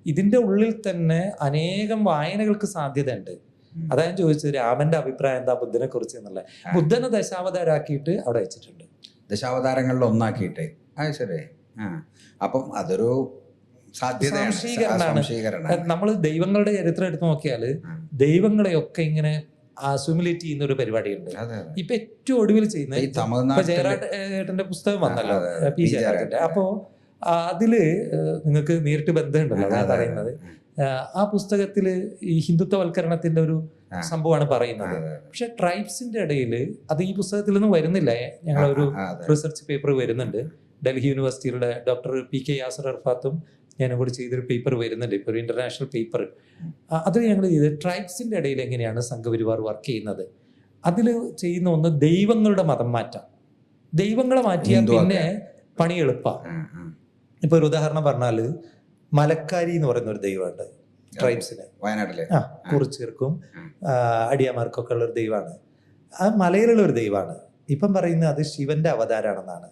ഇതിന്റെ ഉള്ളിൽ തന്നെ അനേകം വായനകൾക്ക് സാധ്യതയുണ്ട്. അതാ ഞാൻ ചോദിച്ചത് രാമന്റെ അഭിപ്രായം എന്താ ബുദ്ധനെ കുറിച്ച് എന്നുള്ള. ബുദ്ധനെ ദശാവതാരാക്കിയിട്ട് അവിടെ വെച്ചിട്ടുണ്ട്, ദശാവതാരങ്ങളിൽ ഒന്നാക്കിയിട്ട്. ശരി. അപ്പം അതൊരു സംശീകരണമാണ്. നമ്മൾ ദൈവങ്ങളുടെ ചരിത്രം എടുത്ത് നോക്കിയാല് ദൈവങ്ങളെയൊക്കെ ഇങ്ങനെ അസുമിലേറ്റ് ചെയ്യുന്ന ഒരു പരിപാടിയുണ്ട്. ഇപ്പൊ ഏറ്റവും ഒടുവിൽ ചെയ്യുന്ന ജയറാട്ടന്റെ പുസ്തകം വന്നല്ലോ, പി ജയറാട്ടന്റെ. അപ്പോ അതില് നിങ്ങൾക്ക് നേരിട്ട് ബന്ധമുണ്ടല്ലോ അതാ പറയുന്നത്. ആ പുസ്തകത്തില് ഈ ഹിന്ദുത്വവൽക്കരണത്തിന്റെ ഒരു സംഭവമാണ് പറയുന്നത്. പക്ഷെ ട്രൈബ്സിന്റെ ഇടയിൽ അത് ഈ പുസ്തകത്തിൽ നിന്നും വരുന്നില്ല. ഞങ്ങളൊരു റിസർച്ച് പേപ്പർ വരുന്നുണ്ട്, ഡൽഹി യൂണിവേഴ്സിറ്റിയുടെ ഡോക്ടർ PK യാസർ അർഫാത്തും ഞാനും കൂടി ചെയ്തൊരു പേപ്പർ വരുന്നുണ്ട്, ഇപ്പോൾ ഒരു ഇന്റർനാഷണൽ പേപ്പർ. അത് ഞങ്ങൾ ചെയ്ത് ട്രൈബ്സിന്റെ ഇടയിൽ എങ്ങനെയാണ് സംഘപരിവാർ വർക്ക് ചെയ്യുന്നത്. അതിൽ ചെയ്യുന്ന ഒന്ന് ദൈവങ്ങളുടെ മതം മാറ്റം. ദൈവങ്ങളെ മാറ്റിയാൽ പിന്നെ പണി എളുപ്പമാണ്. ഇപ്പൊ ഒരു ഉദാഹരണം പറഞ്ഞാല് മലക്കാരി എന്ന് പറയുന്ന ഒരു ദൈവമുണ്ട് ട്രൈബ്സിന്, വയനാട്ടിലെ കുറിച്ചീർക്കും അടിയാമാർക്കൊക്കെ ഉള്ള ഒരു ദൈവമാണ്. അത് മലയിലുള്ള ഒരു ദൈവമാണ്. ഇപ്പം പറയുന്നത് അത് ശിവന്റെ അവതാരമാണെന്നാണ്.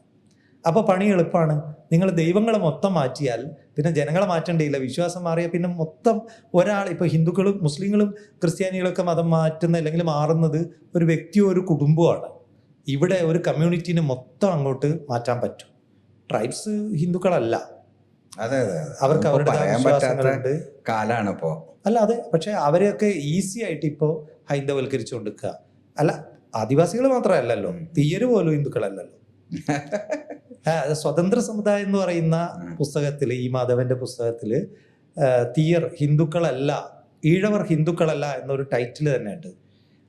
അപ്പൊ പണി എളുപ്പമാണ്. നിങ്ങൾ ദൈവങ്ങളെ മൊത്തം മാറ്റിയാൽ പിന്നെ ജനങ്ങളെ മാറ്റേണ്ടിയില്ല. വിശ്വാസം മാറിയാൽ പിന്നെ മൊത്തം ഒരാൾ, ഇപ്പൊ ഹിന്ദുക്കളും മുസ്ലിങ്ങളും ക്രിസ്ത്യാനികളൊക്കെ മതം മാറ്റുന്ന അല്ലെങ്കിൽ മാറുന്നത് ഒരു വ്യക്തിയോ ഒരു കുടുംബമാണ്. ഇവിടെ ഒരു കമ്മ്യൂണിറ്റീനെ മൊത്തം അങ്ങോട്ട് മാറ്റാൻ പറ്റും. ട്രൈബ്സ് ഹിന്ദുക്കളല്ല, അവർക്ക് അവരുടെ വിശ്വാസങ്ങളുണ്ട്, കാലാണ് ഇപ്പോ. അല്ല അതെ, പക്ഷെ അവരെയൊക്കെ ഈസി ആയിട്ട് ഇപ്പോ ഹൈന്ദവൽക്കരിച്ചു കൊടുക്കുക. അല്ല, ആദിവാസികൾ മാത്രമല്ലല്ലോ, തീയര് പോലും ഹിന്ദുക്കളല്ലല്ലോ. സ്വതന്ത്ര സമുദായം എന്ന് പറയുന്ന പുസ്തകത്തില്, ഈ മാധവന്റെ പുസ്തകത്തില് തീയർ ഹിന്ദുക്കളല്ല, ഈഴവർ ഹിന്ദുക്കളല്ല എന്നൊരു ടൈറ്റിൽ തന്നെ ഉണ്ട്.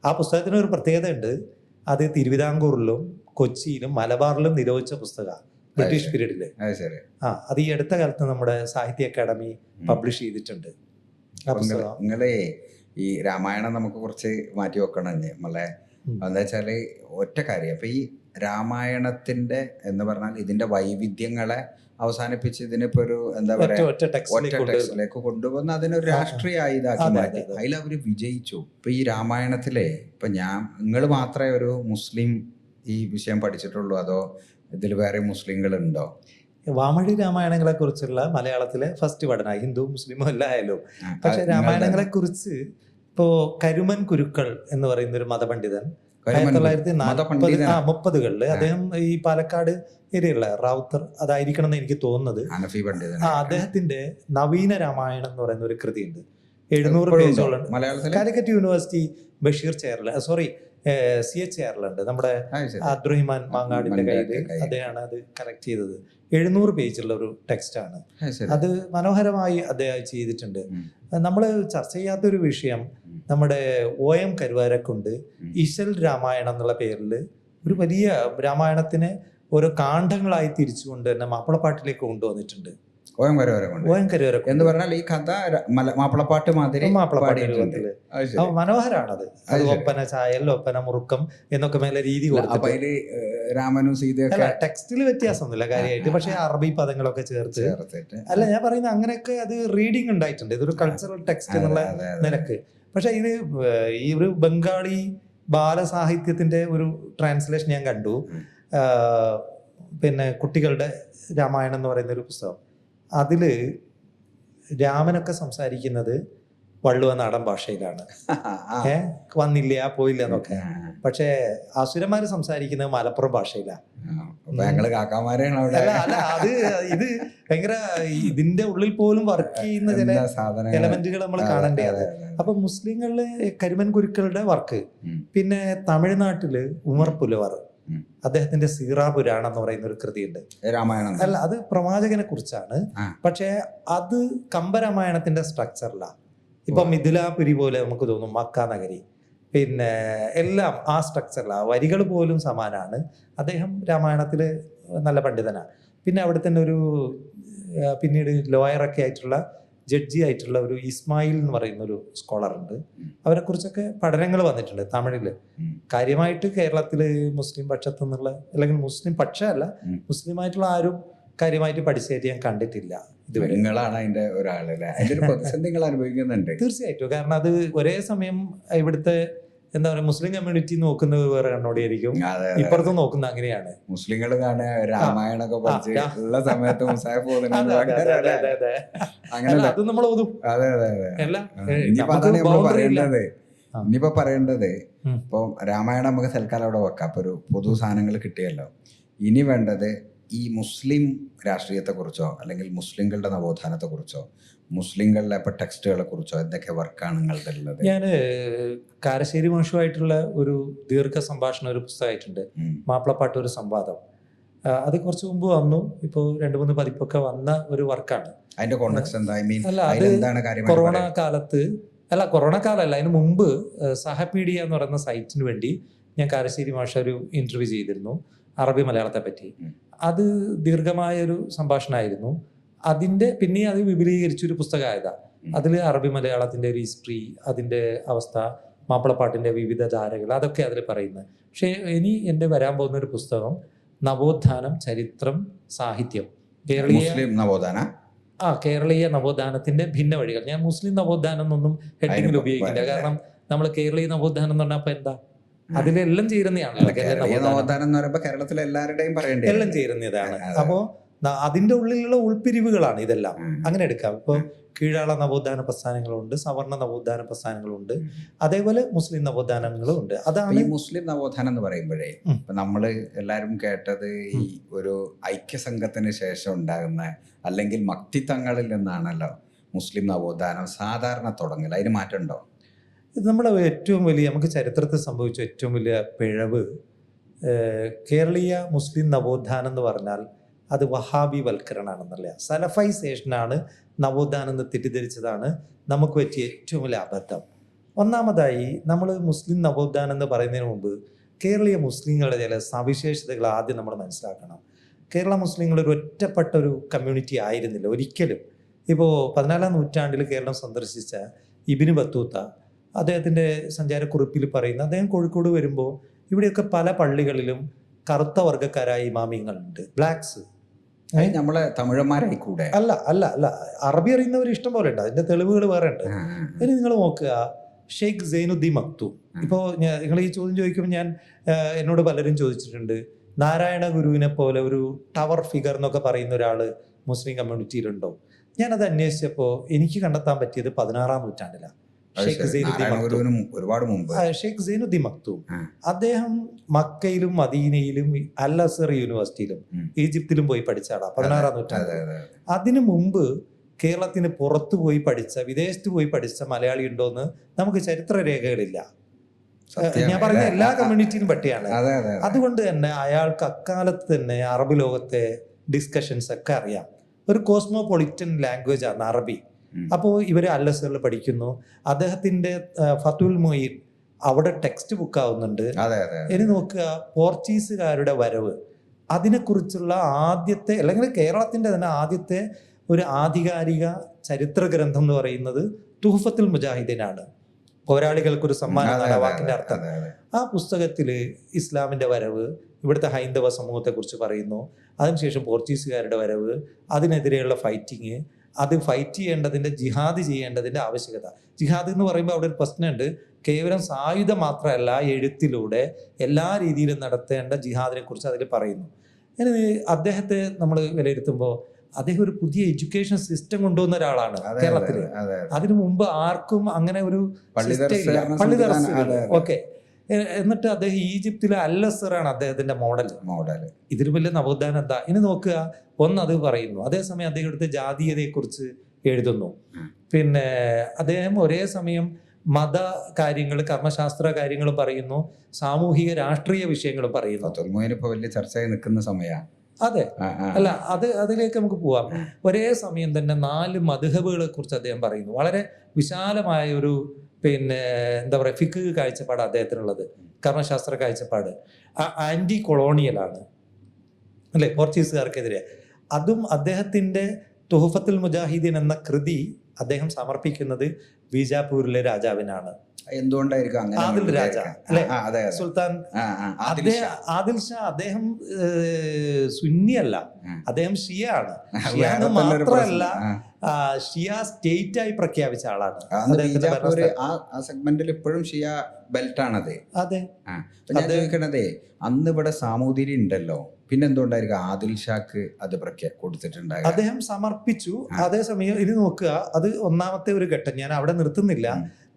ആ പുസ്തകത്തിന് ഒരു പ്രത്യേകത ഉണ്ട്, അത് തിരുവിതാംകൂറിലും കൊച്ചിയിലും മലബാറിലും നിരോധിച്ച പുസ്തകമാണ്, ബ്രിട്ടീഷ് പീരീഡില്. അത് ഈ അടുത്ത കാലത്ത് നമ്മുടെ സാഹിത്യ അക്കാദമി പബ്ലിഷ് ചെയ്തിട്ടുണ്ട് ആ പുസ്തകം. നിങ്ങളെ ഈ രാമായണം നമുക്ക് കുറച്ച് മാറ്റി വെക്കണം ഇനി നമ്മളെ. എന്താ വെച്ചാൽ ഒറ്റ കാര്യം, അപ്പം ഈ രാമായണത്തിൻ്റെ എന്ന് പറഞ്ഞാൽ ഇതിൻ്റെ വൈവിധ്യങ്ങളെ അവസാനിപ്പിച്ച് ഇതിനിപ്പോൾ ഒരു എന്താ പറയുക ഒറ്റ ടെക്സ്റ്റിലേക്ക് കൊണ്ടുവന്ന് അതിനൊരു രാഷ്ട്രീയ ഇതാക്കി മാറ്റി. അതിൽ അവർ വിജയിച്ചു. ഇപ്പം ഈ രാമായണത്തിലെ ഇപ്പം നിങ്ങൾ മാത്രമേ ഒരു മുസ്ലിം ഈ വിഷയം പഠിച്ചിട്ടുള്ളൂ, അതോ ഇതിൽ വേറെ മുസ്ലിങ്ങളുണ്ടോ? വാമൊഴി രാമായണങ്ങളെ കുറിച്ചുള്ള മലയാളത്തിലെ ഫസ്റ്റ് പഠന, ഹിന്ദു മുസ്ലിമോ എല്ലായാലും. പക്ഷെ രാമായണങ്ങളെ കുറിച്ച് ഇപ്പോ കരുമൻ കുരുക്കൾ എന്ന് പറയുന്ന ഒരു മതപണ്ഡിതൻ 1930 അദ്ദേഹം ഈ പാലക്കാട് ഏരിയയുള്ള റാവുത്തർ അതായിരിക്കണം എന്ന് എനിക്ക് തോന്നുന്നത്. അദ്ദേഹത്തിന്റെ നവീന രാമായണം എന്ന് പറയുന്ന ഒരു കൃതിയുണ്ട്, 700 പേജോളം. കാലിക്കറ്റ് യൂണിവേഴ്സിറ്റി ബഷീർ CH ചെയറിലുണ്ട്. നമ്മുടെ അബ്ദുറഹിമാൻ മാങ്ങാടിന്റെ കയ്യിൽ അദ്ദേഹമാണ് അത് കറക്റ്റ് ചെയ്തത്. 700 പേജുള്ള ഒരു ടെക്സ്റ്റാണ്. അത് മനോഹരമായി അദ്ദേഹം ചെയ്തിട്ടുണ്ട്. നമ്മൾ ചർച്ച ചെയ്യാത്തൊരു വിഷയം, നമ്മുടെ OM കരുവാരക്കുണ്ട് ഇശൽ രാമായണം എന്നുള്ള പേരിൽ ഒരു വലിയ രാമായണത്തിനെ ഓരോ കാണ്ഡങ്ങളായി തിരിച്ചുകൊണ്ട് തന്നെ മാപ്പിളപ്പാട്ടിലേക്ക് കൊണ്ടുവന്നിട്ടുണ്ട്. OM കരുവാരക്കുണ്ട് എന്ന് പറഞ്ഞാൽ ഈ കഥ മാപ്പിളപ്പാട്ട് മാതിരി മാപ്പിളപ്പാട്ടില് മനോഹരാണത്. അത് ഒപ്പന ചായൽ, ഒപ്പന മുറുക്കം എന്നൊക്കെ മേലെ രീതി കൊടുത്തിട്ട് രാമനും സീതയൊക്കെ ടെക്സ്റ്റിൽ വ്യത്യാസമൊന്നുമില്ല കാര്യമായിട്ട്, പക്ഷെ അറബി പദങ്ങളൊക്കെ ചേർത്ത് അല്ല ഞാൻ പറയുന്നത്, അങ്ങനെയൊക്കെ അത് റീഡിങ് ഉണ്ടായിട്ടുണ്ട്. ഇതൊരു കൾച്ചറൽ ടെക്സ്റ്റ് എന്നുള്ള നിലക്ക്. പക്ഷെ ഇത് ഈ ഒരു ബംഗാളി ബാലസാഹിത്യത്തിന്റെ ഒരു ട്രാൻസ്ലേഷൻ ഞാൻ കണ്ടു. പിന്നെ കുട്ടികളുടെ രാമായണം എന്ന് പറയുന്ന ഒരു പുസ്തകം. അതില് രാമനൊക്കെ സംസാരിക്കുന്നത് വള്ളുവ നാടൻ ഭാഷയിലാണ്. വന്നില്ല പോയില്ല എന്നൊക്കെ. പക്ഷെ അസുരന്മാര് സംസാരിക്കുന്നത് മലപ്പുറം ഭാഷയിലാണ്. അല്ല അത് ഇത് ഭയങ്കര ഇതിന്റെ ഉള്ളിൽ പോലും വർക്ക് ചെയ്യുന്ന ചില എലമെന്റുകൾ നമ്മൾ കാണേണ്ടത്. അപ്പൊ മുസ്ലിങ്ങളിലെ കരിമൻ കുരുക്കളുടെ വർക്ക്, പിന്നെ തമിഴ്നാട്ടില് ഉമർ പുലവർ അദ്ദേഹത്തിന്റെ സീറാ പുരാണം എന്ന് പറയുന്ന ഒരു കൃതിയുണ്ട്, രാമായണം. അല്ല, അത് പ്രവാചകനെ കുറിച്ചാണ്. പക്ഷെ അത് കമ്പരാമായണത്തിന്റെ സ്ട്രക്ചറില. ഇപ്പൊ മിഥിലാപുരി പോലെ നമുക്ക് തോന്നും, മക്ക നഗരി, പിന്നെ എല്ലാം ആ സ്ട്രക്ചറിലാണ്. വരികൾ പോലും സമാനാണ്. അദ്ദേഹം രാമായണത്തില് നല്ല പണ്ഡിതനാണ്. പിന്നെ അവിടെ തന്നെ ഒരു പിന്നീട് ലോയറൊക്കെ ആയിട്ടുള്ള ജഡ്ജി ആയിട്ടുള്ള ഒരു ഇസ്മായിൽ എന്ന് പറയുന്ന ഒരു സ്കോളർ ഉണ്ട്. അവരെ കുറിച്ചൊക്കെ പഠനങ്ങൾ വന്നിട്ടുണ്ട് തമിഴില്. കാര്യമായിട്ട് കേരളത്തില് മുസ്ലിം പക്ഷത്തു നിന്നുള്ള, അല്ലെങ്കിൽ മുസ്ലിം പക്ഷമല്ല, മുസ്ലിം ആയിട്ടുള്ള ആരും കാര്യമായിട്ട് പഠിച്ചായിട്ട് ഞാൻ കണ്ടിട്ടില്ല ഇതുവരെ. നിങ്ങളാണ് അതിന്റെ ഒരാളല്ലേ? നിങ്ങൾ അനുഭവിക്കുന്നുണ്ട് തീർച്ചയായിട്ടും. കാരണം അത് ഒരേ സമയം ഇവിടുത്തെ എന്താ പറയുക, മുസ്ലിം കമ്മ്യൂണിറ്റി നോക്കുന്നത് വേറെ കണ്ണോടിയായിരിക്കും, ഇപ്പുറത്തും നോക്കുന്ന അങ്ങനെയാണ്. മുസ്ലിങ്ങൾ രാമായണൊക്കെ പഠിച്ചുള്ള സമയത്ത് അത് നമ്മൾ ഇനിയിപ്പോ പറയേണ്ടത് ഇപ്പൊ രാമായണം നമുക്ക് തൽക്കാലം അവിടെ വെക്കാം. അപ്പൊ ഒരു പൊതു സാധനങ്ങൾ കിട്ടിയല്ലോ. ഇനി വേണ്ടത് ഈ മുസ്ലിം രാഷ്ട്രീയത്തെ കുറിച്ചോ, അല്ലെങ്കിൽ മുസ്ലിങ്ങളുടെ നവോത്ഥാനത്തെ കുറിച്ചോ, മുസ്ലിങ്ങളുടെ ഇപ്പൊ ടെക്സ്റ്റുകളെ കുറിച്ചോ എന്തൊക്കെ വർക്കാണ് നിങ്ങളുടെ ഉള്ളത്? ഞാൻ കാരശ്ശേരി മാഷുമായിട്ടുള്ള ഒരു ദീർഘ സംഭാഷണം, ഒരു പുസ്തകമായിട്ടുണ്ട്, മാപ്പിളപ്പാട്ട് ഒരു സംവാദം. അത് കുറച്ച് മുമ്പ് വന്നു. ഇപ്പോൾ 2-3 പതിപ്പൊക്കെ വന്ന ഒരു വർക്കാണ്. അതിന്റെ കോണ്ടെക്സ്റ്റ് എന്താ? അല്ല, അത് കൊറോണ കാലത്ത്, അല്ല കൊറോണ കാലമല്ല, അതിന് മുമ്പ് സഹപീഡിയ എന്ന് പറയുന്ന സൈറ്റിന് വേണ്ടി ഞാൻ കാരശ്ശേരി മാഷ ഒരു ഇന്റർവ്യൂ ചെയ്തിരുന്നു, അറബി മലയാളത്തെ പറ്റി. അത് ദീർഘമായൊരു സംഭാഷണമായിരുന്നു. അതിന്റെ പിന്നെ അത് വിപുലീകരിച്ചൊരു പുസ്തകമായതാണ്. അതിൽ അറബി മലയാളത്തിന്റെ ഒരു ഹിസ്റ്ററി, അതിന്റെ അവസ്ഥ, മാപ്പിളപ്പാട്ടിന്റെ വിവിധ ധാരകൾ, അതൊക്കെ അതിൽ പറയുന്നത്. പക്ഷേ ഇനി എൻ്റെ വരാൻ പോകുന്ന ഒരു പുസ്തകം നവോത്ഥാനം, ചരിത്രം, സാഹിത്യം, കേരളീയ നവോത്ഥാനത്തിന്റെ ഭിന്ന വഴികൾ. ഞാൻ മുസ്ലിം നവോത്ഥാനം എന്നൊന്നും ഹെഡിങ്ങിൽ ഉപയോഗിക്കില്ല. കാരണം നമ്മൾ കേരളീയ നവോത്ഥാനം എന്ന് പറഞ്ഞപ്പോ എന്താ, അതിലെല്ലാം ചേരുന്നതാണല്ലോ കേരളത്തിലെ എല്ലാവരുടെയും എല്ലാം ചേരുന്നതാണ്. അപ്പോ അതിന്റെ ഉള്ളിലുള്ള ഉൾപ്പിരിവുകളാണ് ഇതെല്ലാം. അങ്ങനെ എടുക്കാം. ഇപ്പൊ കീഴാള നവോത്ഥാന പ്രസ്ഥാനങ്ങളുണ്ട്, സവർണ നവോത്ഥാന പ്രസ്ഥാനങ്ങളുണ്ട്, അതേപോലെ മുസ്ലിം നവോത്ഥാനങ്ങളും ഉണ്ട്. അതാണ് ഈ മുസ്ലിം നവോത്ഥാനം എന്ന് പറയുമ്പോഴേ ഇപ്പൊ നമ്മള് എല്ലാരും കേട്ടത് ഈ ഒരു ഐക്യസംഘത്തിന് ശേഷം ഉണ്ടാകുന്ന, അല്ലെങ്കിൽ മക്തിത്തങ്ങളിൽ നിന്നാണല്ലോ മുസ്ലിം നവോത്ഥാനം സാധാരണ തുടങ്ങൽ. അതിന് മാറ്റം ഉണ്ടോ? ഇത് നമ്മുടെ ഏറ്റവും വലിയ, നമുക്ക് ചരിത്രത്തിൽ സംഭവിച്ച ഏറ്റവും വലിയ പിഴവ്, കേരളീയ മുസ്ലിം നവോത്ഥാനം എന്ന് പറഞ്ഞാൽ അത് വഹാബി വൽക്കരണമാണെന്നല്ല, സലഫൈസേഷനാണ് നവോത്ഥാനം എന്ന് തെറ്റിദ്ധരിച്ചതാണ് നമുക്ക് പറ്റിയ ഏറ്റവും വലിയ അബദ്ധം. ഒന്നാമതായി നമ്മൾ മുസ്ലിം നവോത്ഥാനം എന്ന് പറയുന്നതിന് മുമ്പ് കേരളീയ മുസ്ലിങ്ങളുടെ ചില സവിശേഷതകൾ ആദ്യം നമ്മൾ മനസ്സിലാക്കണം. കേരള മുസ്ലിങ്ങൾ ഒരു ഒറ്റപ്പെട്ട ഒരു കമ്മ്യൂണിറ്റി ആയിരുന്നില്ല ഒരിക്കലും. ഇപ്പോൾ 14-ാം നൂറ്റാണ്ടിൽ കേരളം സന്ദർശിച്ച ഇബ്നു ബത്തൂത്ത, അദ്ദേഹത്തിൻ്റെ സഞ്ചാരക്കുറിപ്പിൽ പറയുന്നത്, അദ്ദേഹം കോഴിക്കോട് വരുമ്പോൾ ഇവിടെയൊക്കെ പല പള്ളികളിലും കറുത്ത വർഗ്ഗക്കാരായ ഇമാമിങ്ങളുണ്ട്, ബ്ലാക്സ്. നമ്മളെ തമിഴന്മാരായിക്കൂടെ? അല്ല അല്ല അല്ല, അറബി അറിയുന്നവർ ഇഷ്ടം പോലെ ഉണ്ട്, അതിൻ്റെ തെളിവുകൾ വേറെ ഉണ്ട്. ഇനി നിങ്ങൾ നോക്കുക, ഷെയ്ഖ് സൈനുദ്ദീൻ മക്തൂം. ഇപ്പോൾ നിങ്ങൾ ഈ ചോദ്യം ചോദിക്കുമ്പോൾ എന്നോട് പലരും ചോദിച്ചിട്ടുണ്ട്, നാരായണ ഗുരുവിനെ പോലെ ഒരു ടവർ ഫിഗർ എന്നൊക്കെ പറയുന്ന ഒരാൾ മുസ്ലിം കമ്മ്യൂണിറ്റിയിലുണ്ടോ? ഞാനത് അന്വേഷിച്ചപ്പോൾ എനിക്ക് കണ്ടെത്താൻ പറ്റിയത് 16-ാം നൂറ്റാണ്ടിലാണ്. ഷെയ്ഖ് സൈനുദ്ദീൻ മക്തൂം. അദ്ദേഹം മക്കയിലും മദീനയിലും അൽ അസർ യൂണിവേഴ്സിറ്റിയിലും ഈജിപ്തിലും പോയി പഠിച്ച ആളാണ് 16-ാം നൂറ്റാണ്ടിൽ. അതിനു മുമ്പ് കേരളത്തിന് പുറത്തു പോയി പഠിച്ച, വിദേശത്ത് പോയി പഠിച്ച മലയാളി ഉണ്ടോന്ന് നമുക്ക് ചരിത്ര രേഖകളില്ല. ഞാൻ പറയുന്ന എല്ലാ കമ്മ്യൂണിറ്റിയും പറ്റിയാണ്. അതുകൊണ്ട് തന്നെ അയാൾക്ക് അക്കാലത്ത് തന്നെ അറബ് ലോകത്തെ ഡിസ്കഷൻസ് ഒക്കെ അറിയാം. ഒരു കോസ്മോപൊളിറ്റൻ ലാംഗ്വേജ് ആണ് അറബി. അപ്പോൾ ഇവർ അൽ അസറിൽ പഠിക്കുന്നു. അദ്ദേഹത്തിന്റെ ഫതുൽ മൊയ്ൻ അവിടെ ടെക്സ്റ്റ് ബുക്ക് ആവുന്നുണ്ട്. ഇനി നോക്കുക, പോർച്ചുഗീസുകാരുടെ വരവ്, അതിനെക്കുറിച്ചുള്ള ആദ്യത്തെ, അല്ലെങ്കിൽ കേരളത്തിന്റെ തന്നെ ആദ്യത്തെ ഒരു ആധികാരിക ചരിത്ര ഗ്രന്ഥം എന്ന് പറയുന്നത് തുഹഫത്തുൽ മുജാഹിദീനാണ്. പോരാളികൾക്കൊരു സമ്മാനം, വാക്കിന്റെ അർത്ഥം. ആ പുസ്തകത്തിൽ ഇസ്ലാമിന്റെ വരവ്, ഇവിടുത്തെ ഹൈന്ദവ സമൂഹത്തെക്കുറിച്ച് പറയുന്നു. അതിനുശേഷം പോർച്ചുഗീസുകാരുടെ വരവ്, അതിനെതിരെയുള്ള ഫൈറ്റിങ്, അത് ഫൈറ്റ് ചെയ്യേണ്ടതിൻ്റെ, ജിഹാദ് ചെയ്യേണ്ടതിൻ്റെ ആവശ്യകത. ജിഹാദ് എന്ന് പറയുമ്പോൾ അവിടെ ഒരു പ്രശ്നമുണ്ട്. കേവലം സായുധം മാത്രമല്ല, എഴുത്തിലൂടെ എല്ലാ രീതിയിലും നടത്തേണ്ട ജിഹാദിനെ കുറിച്ച് അതിൽ പറയുന്നു. ഇനി അദ്ദേഹത്തെ നമ്മൾ വിലയിരുത്തുമ്പോൾ അദ്ദേഹം ഒരു പുതിയ എഡ്യൂക്കേഷൻ സിസ്റ്റം കൊണ്ടുവന്ന ഒരാളാണ് കേരളത്തിൽ. അതിനു മുമ്പ് ആർക്കും അങ്ങനെ ഒരു പള്ളി ദർശനം. ഓക്കെ. എന്നിട്ട് അദ്ദേഹം ഈജിപ്തിലെ അൽ അസറാണ് അദ്ദേഹത്തിന്റെ മോഡൽ. ഇതിൽ വലിയ നവോത്ഥാനം എന്താ? ഇനി നോക്കുക, അത് പറയുന്നു. അതേസമയം അദ്ദേഹം എടുത്ത ജാതീയതയെക്കുറിച്ച് എഴുതുന്നു. പിന്നെ അദ്ദേഹം ഒരേ സമയം മത കാര്യങ്ങൾ, കർമ്മശാസ്ത്ര കാര്യങ്ങൾ പറയുന്നു, സാമൂഹിക രാഷ്ട്രീയ വിഷയങ്ങളും പറയുന്നു. വലിയ ചർച്ചയായി നിൽക്കുന്ന സമയമാണ്. അതെ, അല്ല, അതിലേക്ക് നമുക്ക് പോവാം. ഒരേ സമയം തന്നെ 4 മദ്ഹബുകളെ കുറിച്ച് അദ്ദേഹം പറയുന്നു. വളരെ വിശാലമായ ഒരു എന്താ പറയുക, ഫിഖ് കാഴ്ചപ്പാട് അദ്ദേഹത്തിനുള്ളത്, കർമ്മശാസ്ത്ര കാഴ്ചപ്പാട്. ആന്റി കൊളോണിയലാണ് അല്ലെ, പോർച്ചുഗീസുകാർക്കെതിരെ. അതും അദ്ദേഹത്തിന്റെ തുഹഫത്തുൽ മുജാഹിദീൻ എന്ന കൃതി അദ്ദേഹം സമർപ്പിക്കുന്നത് ബീജാപൂരിലെ രാജാവിനാണ്. എന്തുകൊണ്ടായിരിക്കും ആദിൽ രാജ അല്ലെ, സുൽത്താൻ ആദിൽ ഷാ. അദ്ദേഹം സുന്നിയല്ല, അദ്ദേഹം ഷിയ ആണ്. ഷിയ മാത്രമല്ല, ഷിയ സ്റ്റേറ്റ് ആയി പ്രഖ്യാപിച്ച ആളാണ്. ഇപ്പോഴും ഷിയ ബെൽറ്റ് ആണത്. അതെ. ഞാൻ ചോദിക്കണതേ, അന്ന് ഇവിടെ സാമൂതിരി ഉണ്ടല്ലോ, പിന്നെ എന്തുകൊണ്ടായിരിക്കും ആദിൽ ഷാക്ക് അത് കൊടുത്തിട്ടുണ്ടായി? അദ്ദേഹം സമർപ്പിച്ചു. അതേസമയം ഇത് നോക്കുക, അത് ഒന്നാമത്തെ ഒരു ഘട്ടം. ഞാൻ അവിടെ നിർത്തുന്നില്ല.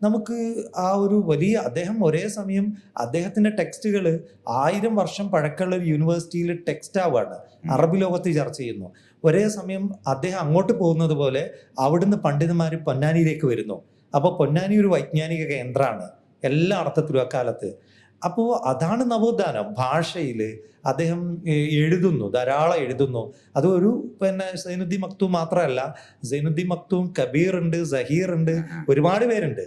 നമുക്ക് ആ ഒരു വലിയ, അദ്ദേഹം ഒരേ സമയം അദ്ദേഹത്തിന്റെ ടെക്സ്റ്റുകൾ 1000 വർഷം പഴക്കമുള്ള ഒരു യൂണിവേഴ്സിറ്റിയിൽ ടെക്സ്റ്റ് ആവുകയാണ്, അറബി ലോകത്ത് ചർച്ച ചെയ്യുന്നു. ഒരേ സമയം അദ്ദേഹം അങ്ങോട്ട് പോകുന്നത് പോലെ അവിടുന്ന് പണ്ഡിതന്മാർ പൊന്നാനിയിലേക്ക് വരുന്നു. അപ്പോൾ പൊന്നാനി ഒരു വൈജ്ഞാനിക കേന്ദ്രമാണ് എല്ലാ അർത്ഥത്തിലും അക്കാലത്ത്. അപ്പോൾ അതാണ് നവോത്ഥാനം. ഭാഷയിൽ അദ്ദേഹം എഴുതുന്നു, ധാരാളം എഴുതുന്നു. അത് ഒരു സൈനുദ്ദീൻ മക്തൂം മാത്രമല്ല, സൈനുദ്ദീൻ മക്തൂം, കബീർ ഉണ്ട്, സഹീർ ഉണ്ട്, ഒരുപാട് പേരുണ്ട്.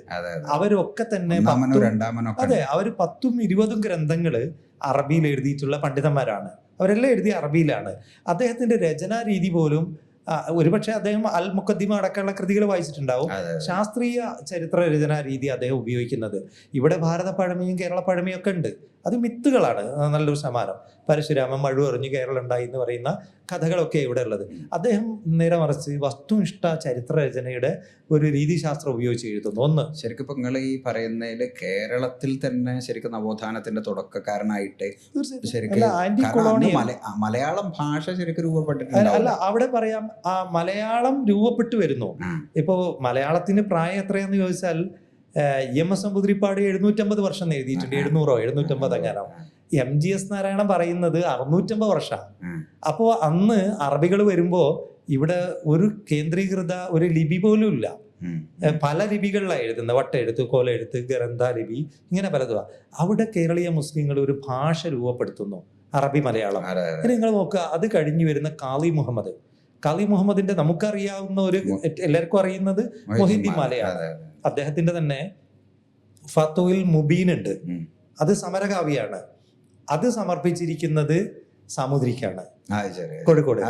അവരൊക്കെ തന്നെ അതെ, അവർ 10ഉം 20ഉം ഗ്രന്ഥങ്ങൾ അറബിയിൽ എഴുതിയിട്ടുള്ള പണ്ഡിതന്മാരാണ്. അവരെല്ലാം എഴുതിയ അറബിയിലാണ്. അദ്ദേഹത്തിന്റെ രചനാ രീതി പോലും ഒരുപക്ഷെ അദ്ദേഹം അൽ മുഖദ്ദിമ അടക്കമുള്ള കൃതികൾ വായിച്ചിട്ടുണ്ടാവും. ശാസ്ത്രീയ ചരിത്ര രചനാ രീതി അദ്ദേഹം ഉപയോഗിക്കുന്നത്. ഇവിടെ ഭാരത പഴമയും കേരള പഴമയും ഒക്കെ ഉണ്ട്. അത് മിത്തുകളാണ് നല്ലൊരു ശതമാനം. പരശുരാമൻ മഴുവറിഞ്ഞ് കേരളം ഉണ്ടായി എന്ന് പറയുന്ന കഥകളൊക്കെ ഇവിടെ ഉള്ളത്. അദ്ദേഹം നേരെ മറിച്ച് വസ്തുനിഷ്ഠ ചരിത്ര രചനയുടെ ഒരു രീതിശാസ്ത്രം ഉപയോഗിച്ച് എഴുതുന്നു. ഒന്ന്, ശരിക്കും ഇപ്പൊ നിങ്ങൾ ഈ പറയുന്നതിൽ കേരളത്തിൽ തന്നെ ശരിക്കും നവോത്ഥാനത്തിന്റെ തുടക്കക്കാരനായിട്ട് മലയാളം ഭാഷ ശരിക്കും രൂപപ്പെട്ടിട്ടുണ്ട്. അല്ല, അവിടെ പറയാം, ആ മലയാളം രൂപപ്പെട്ടു വരുന്നു. ഇപ്പോ മലയാളത്തിന് പ്രായം എത്രയാന്ന് ചോദിച്ചാൽ EMS നമ്പൂതിരിപ്പാട് 750 വർഷം എഴുതിയിട്ടുണ്ട്. 750 അങ്ങനെ. MGS നാരായണൻ പറയുന്നത് 650 വർഷമാണ്. അപ്പോൾ അന്ന് അറബികൾ വരുമ്പോ ഇവിടെ ഒരു കേന്ദ്രീകൃത ഒരു ലിപി പോലും ഇല്ല. പല ലിപികളിലാണ് എഴുതുന്നത്. വട്ടെഴുത്ത്, കോലെഴുത്ത്, ഗ്രന്ഥലിപി, ഇങ്ങനെ പലതും. അവിടെ കേരളീയ മുസ്ലിങ്ങൾ ഒരു ഭാഷ രൂപപ്പെടുത്തുന്നു, അറബി മലയാളം. നിങ്ങൾ നോക്കുക, അത് കഴിഞ്ഞു വരുന്ന കാളി മുഹമ്മദിന്റെ നമുക്കറിയാവുന്ന ഒരു, എല്ലാവർക്കും അറിയുന്നത് മൊഹീദ്ദീൻ മാലയാണ്. അദ്ദേഹത്തിന്റെ തന്നെ ഫത്തുൽ മുബീൻ ഉണ്ട്, അത് സമരകാവ്യാണ്. അത് സമർപ്പിച്ചിരിക്കുന്നത് സാമൂതിരിക്കാണ്, കോഴിക്കോട്.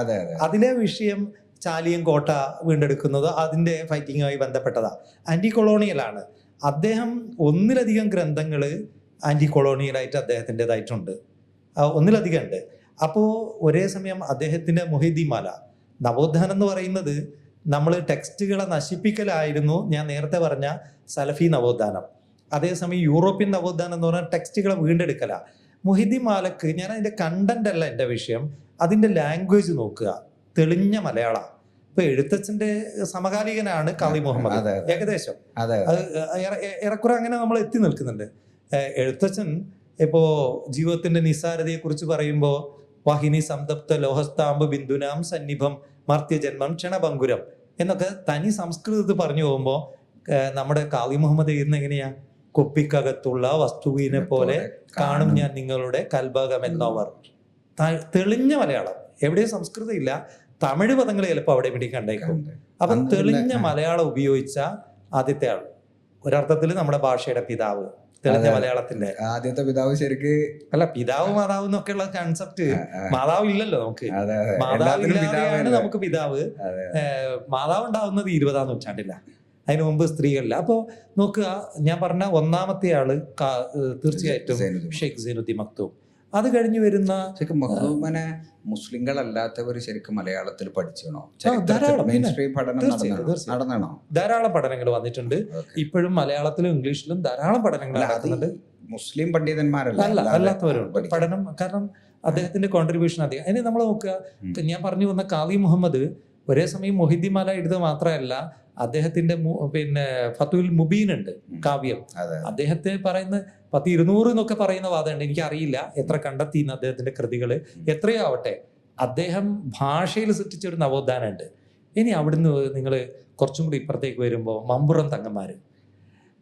അതിലെ വിഷയം ചാലിയം കോട്ട വീണ്ടെടുക്കുന്നത് അതിന്റെ ഫൈറ്റിങ്ങുമായി ബന്ധപ്പെട്ടതാ. ആന്റി കൊളോണിയലാണ്. അദ്ദേഹം ഒന്നിലധികം ഗ്രന്ഥങ്ങൾ ആൻറ്റി കൊളോണിയലായിട്ട് അദ്ദേഹത്തിൻ്റെതായിട്ടുണ്ട്, ഒന്നിലധികം ഉണ്ട്. അപ്പോൾ ഒരേ സമയം അദ്ദേഹത്തിൻ്റെ മൊഹീദ്ദീൻമാല, നവോത്ഥാനം എന്ന് പറയുന്നത് നമ്മൾ ടെക്സ്റ്റുകളെ നശിപ്പിക്കലായിരുന്നു ഞാൻ നേരത്തെ പറഞ്ഞ സലഫി നവോത്ഥാനം. അതേസമയം യൂറോപ്യൻ നവോത്ഥാനം എന്ന് പറഞ്ഞാൽ ടെക്സ്റ്റുകളെ വീണ്ടെടുക്കല. മൊഹീദ്ദീൻമാലക്ക് ഞാൻ അതിൻ്റെ കണ്ടന്റ് അല്ല എൻ്റെ വിഷയം, അതിൻ്റെ ലാംഗ്വേജ് നോക്കുക, തെളിഞ്ഞ മലയാളം. ഇപ്പൊ എഴുത്തച്ഛന്റെ സമകാലികനാണ് ഖാദി മുഹമ്മദ്, ഏകദേശം അത് ഏറെക്കുറെ അങ്ങനെ നമ്മൾ എത്തി നിൽക്കുന്നുണ്ട്. എഴുത്തച്ഛൻ ഇപ്പോ ജീവിതത്തിന്റെ നിസ്സാരതയെ കുറിച്ച് പറയുമ്പോൾ വാഹിനി സംതപ്ത ലോഹസ്താമ്പ് ബിന്ദുനാം സന്നിഭം മർത്യജന്മം ക്ഷണഭങ്കുരം എന്നൊക്കെ തനി സംസ്കൃതത്തിൽ പറഞ്ഞു പോകുമ്പോൾ നമ്മുടെ ഖാദി മുഹമ്മദ് എഴുതുന്ന എങ്ങനെയാ? കുപ്പിക്കകത്തുള്ള വസ്തുവിനെ പോലെ കാണും ഞാൻ നിങ്ങളുടെ കൽഭാഗം എന്നവർ. തെളിഞ്ഞ മലയാളം, എവിടെയും സംസ്കൃതം ഇല്ല, തമിഴ് പദങ്ങൾ ചിലപ്പോൾ അവിടെ ഇവിടെ കണ്ടേക്കും. അപ്പൊ തെളിഞ്ഞ മലയാളം ഉപയോഗിച്ച ആദ്യത്തെ ആൾ, ഒരർത്ഥത്തിൽ നമ്മുടെ ഭാഷയുടെ പിതാവ്, തെളിഞ്ഞ മലയാളത്തിന്റെ ആദ്യത്തെ പിതാവ്. ശരിക്ക് അല്ല, പിതാവ് മാതാവ് എന്നൊക്കെയുള്ള കൺസെപ്റ്റ്, മാതാവ് ഇല്ലല്ലോ നമുക്ക്, മാതാവ് ഇല്ലാതെയാണ് നമുക്ക് പിതാവ്. മാതാവ് ഉണ്ടാവുന്നത് 20-ാം നൂറ്റാണ്ടില്ല, അതിനു മുമ്പ് സ്ത്രീകളില്ല. അപ്പോൾ നോക്കുക, ഞാൻ പറഞ്ഞ ഒന്നാമത്തെ ആള് തീർച്ചയായിട്ടും ഷെയ്ഖ് സൈനുദ്ദീൻ മക്തൂം. അത് കഴിഞ്ഞ് വരുന്ന ശരിക്കും മഖ്ദൂമിനെ മുസ്ലിങ്ങളല്ലാത്തവർ ശരിക്കും മലയാളത്തിൽ പഠിച്ചണോ? നടന്നണോ? ധാരാളം പഠനങ്ങൾ വന്നിട്ടുണ്ട്. ഇപ്പോഴും മലയാളത്തിലും ഇംഗ്ലീഷിലും ധാരാളം പഠനങ്ങൾ നടക്കുന്നുണ്ട്. മുസ്ലിം പണ്ഡിതന്മാരല്ല, അല്ലാത്തവരുണ്ട് പഠനം. കാരണം അദ്ദേഹത്തിന്റെ കോൺട്രിബ്യൂഷൻ അധികം. ഇനി നമ്മൾ നോക്കുക, ഞാൻ പറഞ്ഞു വന്ന ഖാദി മുഹമ്മദ് ഒരേ സമയം മൊഹീദ്ദീൻമാല എഴുതുക മാത്രമല്ല, അദ്ദേഹത്തിന്റെ പിന്നെ ഫത്തുൽ മുബീൻ ഉണ്ട്, കാവ്യം. അദ്ദേഹത്തെ പറയുന്ന 1000-200 എന്നൊക്കെ പറയുന്ന വാദമുണ്ട്, എനിക്കറിയില്ല എത്ര കണ്ടെത്തിയെന്ന് അദ്ദേഹത്തിന്റെ കൃതികള്. എത്രയോ ആവട്ടെ, അദ്ദേഹം ഭാഷയിൽ സൃഷ്ടിച്ച ഒരു നവോത്ഥാനം ഉണ്ട്. ഇനി അവിടുന്ന് നിങ്ങൾ കുറച്ചും കൂടി ഇപ്പുറത്തേക്ക് വരുമ്പോൾ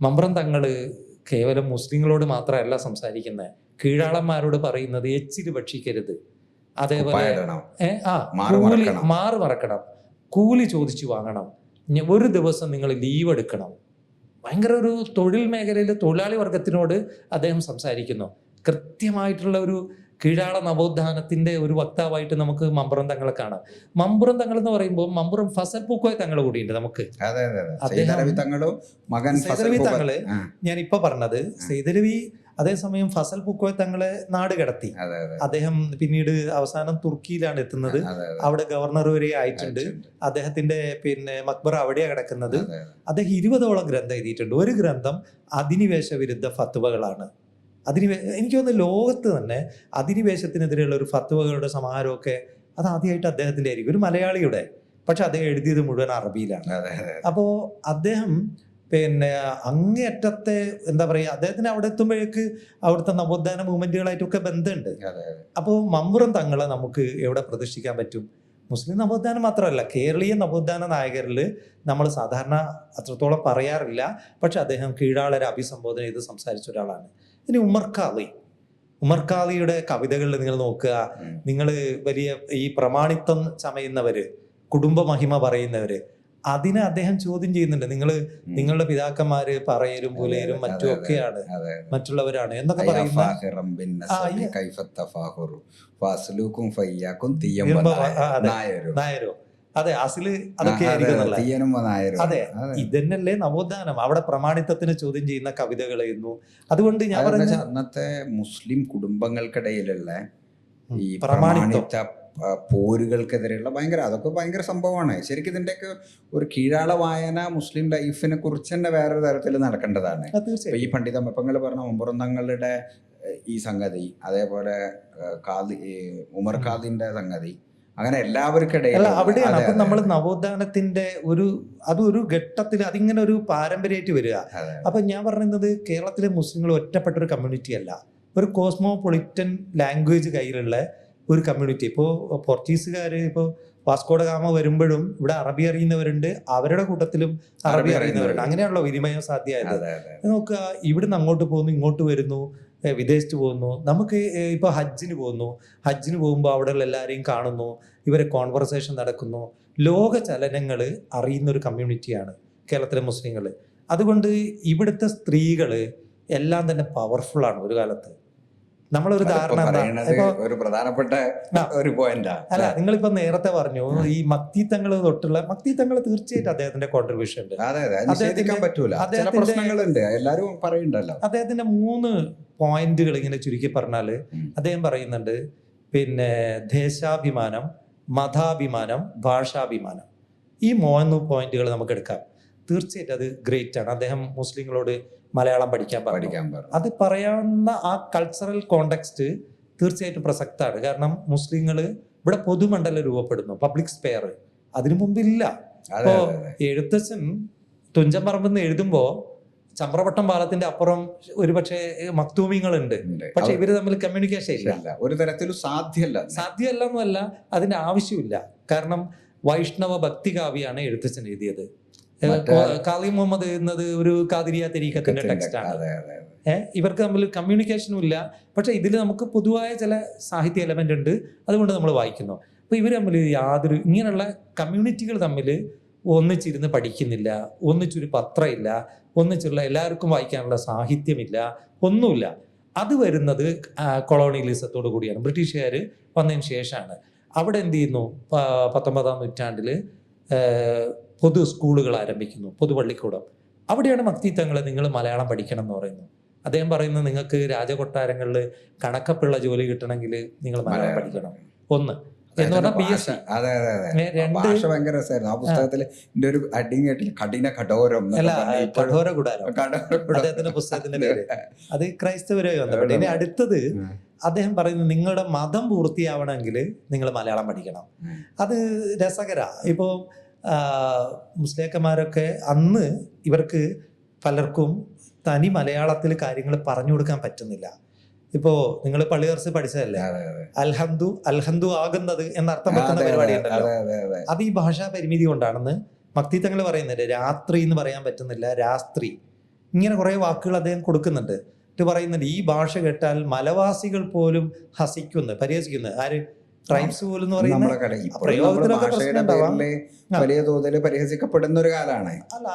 മമ്പുറം തങ്ങള് കേവലം മുസ്ലിങ്ങളോട് മാത്രമല്ല സംസാരിക്കുന്നത്, കീഴാളന്മാരോട് പറയുന്നത് എച്ചില് ഭക്ഷിക്കരുത്, അതേപോലെ മാറ് മറക്കണം, കൂലി ചോദിച്ചു വാങ്ങണം, ഒരു ദിവസം നിങ്ങൾ ലീവ് എടുക്കണം. ഭയങ്കര ഒരു തൊഴിൽ മേഖലയിൽ തൊഴിലാളി വർഗത്തിനോട് അദ്ദേഹം സംസാരിക്കുന്നു. കൃത്യമായിട്ടുള്ള ഒരു കീഴാള നവോത്ഥാനത്തിന്റെ ഒരു വക്താവായിട്ട് നമുക്ക് മമ്പുറം തങ്ങളെ കാണാം. മമ്പുറം തങ്ങൾ എന്ന് പറയുമ്പോൾ മമ്പുറം ഫസൽ പൂക്കോയ തങ്ങൾ കൂടിയുണ്ട് നമുക്ക്. സൈദലവി തങ്ങള് ഞാൻ ഇപ്പൊ പറഞ്ഞത്, സൈദലവി അതേസമയം ഫസൽ പൂക്കോയ തങ്ങളെ നാട് കടത്തി. അദ്ദേഹം പിന്നീട് അവസാനം തുർക്കിയിലാണ് എത്തുന്നത്, അവിടെ ഗവർണർ വരെ ആയിട്ടുണ്ട്. അദ്ദേഹത്തിന്റെ പിന്നെ മക്ബറ അവിടെയാണ് കിടക്കുന്നത്. അദ്ദേഹം 20ഓളം ഗ്രന്ഥം എഴുതിയിട്ടുണ്ട്. ഒരു ഗ്രന്ഥം അധിനിവേശ വിരുദ്ധ ഫത്വകളാണ്. എനിക്ക് തോന്നുന്നു ലോകത്ത് തന്നെ അധിനിവേശത്തിനെതിരെയുള്ള ഒരു ഫത്വകളുടെ സമാഹാരമൊക്കെ അത് ആദ്യമായിട്ട് അദ്ദേഹത്തിന്റെ ആയിരിക്കും, ഒരു മലയാളിയുടെ. പക്ഷെ അദ്ദേഹം എഴുതിയത് മുഴുവൻ അറബിയിലാണ്. അപ്പോൾ അദ്ദേഹം പിന്നെ അങ്ങേയറ്റത്തെ എന്താ പറയുക, അദ്ദേഹത്തിന് അവിടെ എത്തുമ്പോഴേക്ക് അവിടുത്തെ നവോത്ഥാന മൂവ്മെന്റുകളായിട്ടൊക്കെ ബന്ധമുണ്ട്. അപ്പോൾ മമ്പുറം തങ്ങളെ നമുക്ക് എവിടെ പ്രതിഷ്ഠിക്കാൻ പറ്റും? മുസ്ലിം നവോത്ഥാനം മാത്രമല്ല, കേരളീയ നവോത്ഥാന നായകരിൽ നമ്മൾ സാധാരണ അത്രത്തോളം പറയാറില്ല, പക്ഷെ അദ്ദേഹം കീഴാളരെ അഭിസംബോധന ചെയ്ത് സംസാരിച്ച ഒരാളാണ്. ഇനി ഉമർ ഖാദിയുടെ കവിതകളിൽ നിങ്ങൾ നോക്കുക, നിങ്ങൾ വലിയ ഈ പ്രമാണിത്വം ചമയുന്നവര്, കുടുംബ മഹിമ പറയുന്നവര്, അതിനെ അദ്ദേഹം ചോദ്യം ചെയ്യുന്നുണ്ട്. നിങ്ങളുടെ പിതാക്കന്മാര് പറയരും പുലയരും മറ്റുമൊക്കെയാണ്, മറ്റുള്ളവരാണ് എന്നൊക്കെ പറയുന്ന നായരോ. അതെ, അസില് അതൊക്കെ ആയിരിക്കും. അതെ, ഇതന്നല്ലേ നവോത്ഥാനം. അവിടെ പ്രമാണിത്വത്തിന് ചോദ്യം ചെയ്യുന്ന കവിതകൾ എഴുതുന്നു. അതുകൊണ്ട് ഞാൻ പറഞ്ഞ അന്നത്തെ മുസ്ലിം കുടുംബങ്ങൾക്കിടയിലുള്ള ഈ പ്രമാണിത്വ പോരുകൾക്കെതിരെയുള്ള അതൊക്കെ ഭയങ്കര സംഭവമാണ്. ശരിക്കും ഇതിൻ്റെയൊക്കെ ഒരു കീഴാള വായന മുസ്ലിം ലൈഫിനെ കുറിച്ച് തന്നെ വേറൊരു തരത്തിൽ നടക്കേണ്ടതാണ്. ഈ പണ്ഡിതമപ്പങ്ങൾ പറഞ്ഞ മമ്പുറം തങ്ങളുടെ ഈ സംഗതി, അതേപോലെ ഉമർ ഖാദിന്റെ സംഗതി, അങ്ങനെ എല്ലാവർക്കിടയിൽ അവിടെയാണ്. അപ്പൊ നമ്മൾ നവോത്ഥാനത്തിന്റെ അതൊരു ഘട്ടത്തിൽ അതിങ്ങനെ ഒരു പാരമ്പര്യമായിട്ട് വരിക. അപ്പൊ ഞാൻ പറയുന്നത് കേരളത്തിലെ മുസ്ലിങ്ങൾ ഒറ്റപ്പെട്ട ഒരു കമ്മ്യൂണിറ്റി അല്ല, ഒരു കോസ്മോപൊളിറ്റൻ ലാംഗ്വേജ് കയ്യിലുള്ള ഒരു കമ്മ്യൂണിറ്റി. ഇപ്പോൾ പോർച്ചുഗീസുകാർ ഇപ്പോൾ വാസ്കോഡ ഗാമ വരുമ്പോഴും ഇവിടെ അറബി അറിയുന്നവരുണ്ട്, അവരുടെ കൂട്ടത്തിലും അറബി അറിയുന്നവരുണ്ട്. അങ്ങനെയാണല്ലോ വിനിമയം സാധ്യമായത്. നോക്കുക, ഇവിടുന്ന് അങ്ങോട്ട് പോകുന്നു, ഇങ്ങോട്ട് വരുന്നു, വിദേശത്ത് പോകുന്നു. നമുക്ക് ഇപ്പോൾ ഹജ്ജിന് പോകുമ്പോൾ അവിടെയുള്ള എല്ലാവരെയും കാണുന്നു, ഇവരെ കോൺവെർസേഷൻ നടക്കുന്നു. ലോക ചലനങ്ങൾ അറിയുന്ന ഒരു കമ്മ്യൂണിറ്റിയാണ് കേരളത്തിലെ മുസ്ലിങ്ങൾ. അതുകൊണ്ട് ഇവിടുത്തെ സ്ത്രീകൾ എല്ലാം തന്നെ പവർഫുള്ളാണ്. ഒരു കാലത്ത് നമ്മളൊരു ധാരണ എന്താ പറയണത് ഇപ്പൊ ഒരു പ്രധാനപ്പെട്ട ആ. ഒരു പോയിന്റാ. അല്ല നിങ്ങളിപ്പോ നേരത്തെ പറഞ്ഞു ഈ മക്തിത്തങ്ങൾ തൊട്ടുള്ള മക്തിത്തങ്ങൾ തീർച്ചയായിട്ടും അദ്ദേഹത്തിന്റെ കോൺട്രിബ്യൂഷൻ ഉണ്ട്. അതെ അതെ, അത് നിഷേധിക്കാൻ പറ്റൂല. ചില അദ്ദേഹത്തിന്റെ- പ്രശ്നങ്ങളുണ്ട്, എല്ലാരും പറയുന്നുണ്ടല്ലോ. അദ്ദേഹത്തിന്റെ 3 പോയിന്റുകൾ ഇങ്ങനെ ചുരുക്കി പറഞ്ഞാല് അദ്ദേഹം പറയുന്നുണ്ട്, പിന്നെ ദേശാഭിമാനം, മതാഭിമാനം, ഭാഷാഭിമാനം. ഈ 3 പോയിന്റുകൾ നമുക്ക് എടുക്കാം. തീർച്ചയായിട്ടും അത് ഗ്രേറ്റ് ആണ്. അദ്ദേഹം മുസ്ലിങ്ങളോട് മലയാളം പഠിക്കാൻ പറഞ്ഞു. അത് പറയാവുന്ന ആ കൾച്ചറൽ കോണ്ടെക്സ്റ്റ് തീർച്ചയായിട്ടും പ്രസക്തമാണ്. കാരണം മുസ്ലിങ്ങൾ ഇവിടെ പൊതുമണ്ഡലം രൂപപ്പെടുന്നു, പബ്ലിക് സ്പെയർ അതിനു മുമ്പില്ല. ഇപ്പോ എഴുത്തച്ഛൻ തുഞ്ചൻ പറമ്പെന്ന് എഴുതുമ്പോ ചമ്രവട്ടം പാലത്തിന്റെ അപ്പുറം ഒരുപക്ഷെ മക്തൂമിങ്ങളുണ്ട്, പക്ഷെ ഇവര് തമ്മിൽ കമ്മ്യൂണിക്കേഷൻ ഇല്ല. ഒരു തരത്തിലും സാധ്യമല്ല എന്നല്ല, അതിന്റെ ആവശ്യമില്ല. കാരണം വൈഷ്ണവ ഭക്തി കാവ്യാണ് എഴുത്തച്ഛൻ എഴുതിയത്. കാളി മുഹമ്മദ് എഴുതുന്നത് ഒരു കാതിരിയ തെരീക്കത്തിന്റെ ടെക്സ്റ്റാണ്. ഇവർക്ക് തമ്മിൽ കമ്മ്യൂണിക്കേഷനും ഇല്ല, പക്ഷെ ഇതിൽ നമുക്ക് പൊതുവായ ചില സാഹിത്യ എലമെന്റ് ഉണ്ട്, അതുകൊണ്ട് നമ്മൾ വായിക്കുന്നു. അപ്പൊ ഇവർ തമ്മിൽ യാതൊരു ഇങ്ങനെയുള്ള കമ്മ്യൂണിറ്റികൾ തമ്മിൽ ഒന്നിച്ചിരുന്ന് പഠിക്കുന്നില്ല, ഒന്നിച്ചൊരു പത്രമില്ല, ഒന്നിച്ചുള്ള എല്ലാവർക്കും വായിക്കാനുള്ള സാഹിത്യമില്ല, ഒന്നുമില്ല. അത് വരുന്നത് കൊളോണിയലിസത്തോടു കൂടിയാണ്. ബ്രിട്ടീഷുകാർ വന്നതിന് ശേഷമാണ്. അവിടെ എന്ത് ചെയ്യുന്നു, 19-ാം നൂറ്റാണ്ടിൽ പൊതു സ്കൂളുകൾ ആരംഭിക്കുന്നു, പൊതുപള്ളിക്കൂടം. അവിടെയാണ് മക്തിത്തങ്ങൾ നിങ്ങൾ മലയാളം പഠിക്കണം എന്ന് പറയുന്നു. അദ്ദേഹം പറയുന്നത് നിങ്ങൾക്ക് രാജകൊട്ടാരങ്ങളിൽ കണക്കപ്പിള്ള ജോലി കിട്ടണമെങ്കിൽ നിങ്ങൾ മലയാളം പഠിക്കണം. 1 എന്ന് പറഞ്ഞാൽ BSc. 2 ഭയങ്കര രസമായിരുന്നു ആ പുസ്തകത്തിൽ. എന്റെ ഒരു അഡിങ് കേട്ടില്ല, കഠിന കഠോരം, കഠോര കൂടാരം അദ്ദേഹത്തിന്റെ പുസ്തകത്തിന്റെ പേര്. അത് ക്രൈസ്തവരുമായി ബന്ധപ്പെട്ട്. ഇനി അടുത്തത് അദ്ദേഹം പറയുന്നത് നിങ്ങളുടെ മതം പൂർത്തിയാവണമെങ്കിൽ നിങ്ങൾ മലയാളം പഠിക്കണം. അത് രസകര. ഇപ്പോ മുസ്ലിംമാരൊക്കെ അന്ന് ഇവർക്ക് പലർക്കും തനി മലയാളത്തിൽ കാര്യങ്ങൾ പറഞ്ഞു കൊടുക്കാൻ പറ്റുന്നില്ല. ഇപ്പോ നിങ്ങൾ പള്ളിയർസ് പഠിച്ചതല്ലേ, അൽഹന്ദു ആകുന്നത് എന്നർത്ഥം വെക്കുന്ന പരിപാടി ഉണ്ടല്ലോ, അത് ഈ ഭാഷാ പരിമിതി കൊണ്ടാണെന്ന് മക്തിത്തങ്ങൾ പറയുന്നുണ്ട്. രാത്രി എന്ന് പറയാൻ പറ്റുന്നില്ല, രാത്രി, ഇങ്ങനെ കുറെ വാക്കുകൾ അദ്ദേഹം കൊടുക്കുന്നുണ്ട്. എന്നിട്ട് പറയുന്നുണ്ട് ഈ ഭാഷ കേട്ടാൽ മലവാസികൾ പോലും ഹസിക്കുന്നു, പരിഹസിക്കുന്നു. ആര്? ട്രൈബ്സ് പോലും എന്ന് വലിയ തോതിൽ പരിഹസിക്കപ്പെടുന്ന ഒരു കാലാണ്. അല്ല,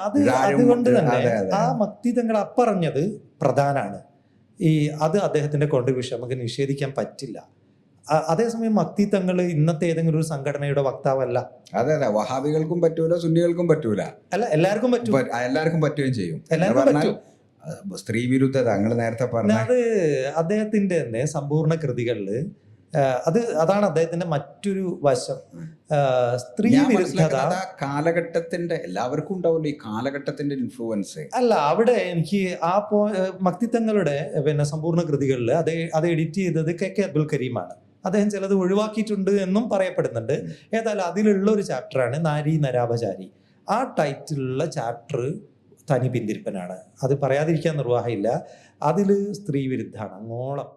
അതുകൊണ്ട് തന്നെ ആ മക്തിത്തങ്ങൾ അപ്പറഞ്ഞത് പ്രധാനാണ്. അത് അദ്ദേഹത്തിന്റെ കോൺട്രിബ്യൂഷൻ നമുക്ക് നിഷേധിക്കാൻ പറ്റില്ല. അതേസമയം മക്തിത്തങ്ങൾ ഇന്നത്തെ ഏതെങ്കിലും ഒരു സംഘടനയുടെ വക്താവല്ല. അതെ അതെ, വഹാബികൾക്കും പറ്റൂല, സുന്നികൾക്കും പറ്റൂല, അല്ല എല്ലാവർക്കും പറ്റും, എല്ലാവർക്കും പറ്റുകയും ചെയ്യും. എല്ലാവർക്കും പറ്റും. സ്ത്രീ വിരുദ്ധത നിങ്ങൾ നേരത്തെ പറഞ്ഞ അത് അദ്ദേഹത്തിന്റെ തന്നെ സമ്പൂർണ്ണ കൃതികളില് അതാണ് അദ്ദേഹത്തിന്റെ മറ്റൊരു വശം. സ്ത്രീ വിരുദ്ധത കാലഘട്ടത്തിന്റെ എല്ലാവർക്കും ഉണ്ടാവില്ല, ഈ കാലഘട്ടത്തിന്റെ ഇൻഫ്ലുവൻസ്. അല്ല, അവിടെ എനിക്ക് ആ മക്തിത്തങ്ങളുടെ സമ്പൂർണ്ണ കൃതികളിൽ അത് എഡിറ്റ് ചെയ്തത് KK അബ്ദുൽ കരീമാണ്. അദ്ദേഹം ചിലത് ഒഴിവാക്കിയിട്ടുണ്ട് എന്നും പറയപ്പെടുന്നുണ്ട്. ഏതായാലും അതിലുള്ള ഒരു ചാപ്റ്ററാണ് നാരി നരാപചാരി. ആ ടൈറ്റിലുള്ള ചാപ്റ്റർ തനി പിന്തിരിപ്പനാണ്. അത് പറയാതിരിക്കാൻ നിർവാഹമില്ല. അതിൽ സ്ത്രീ വിരുദ്ധാണ് അങ്ങോളം.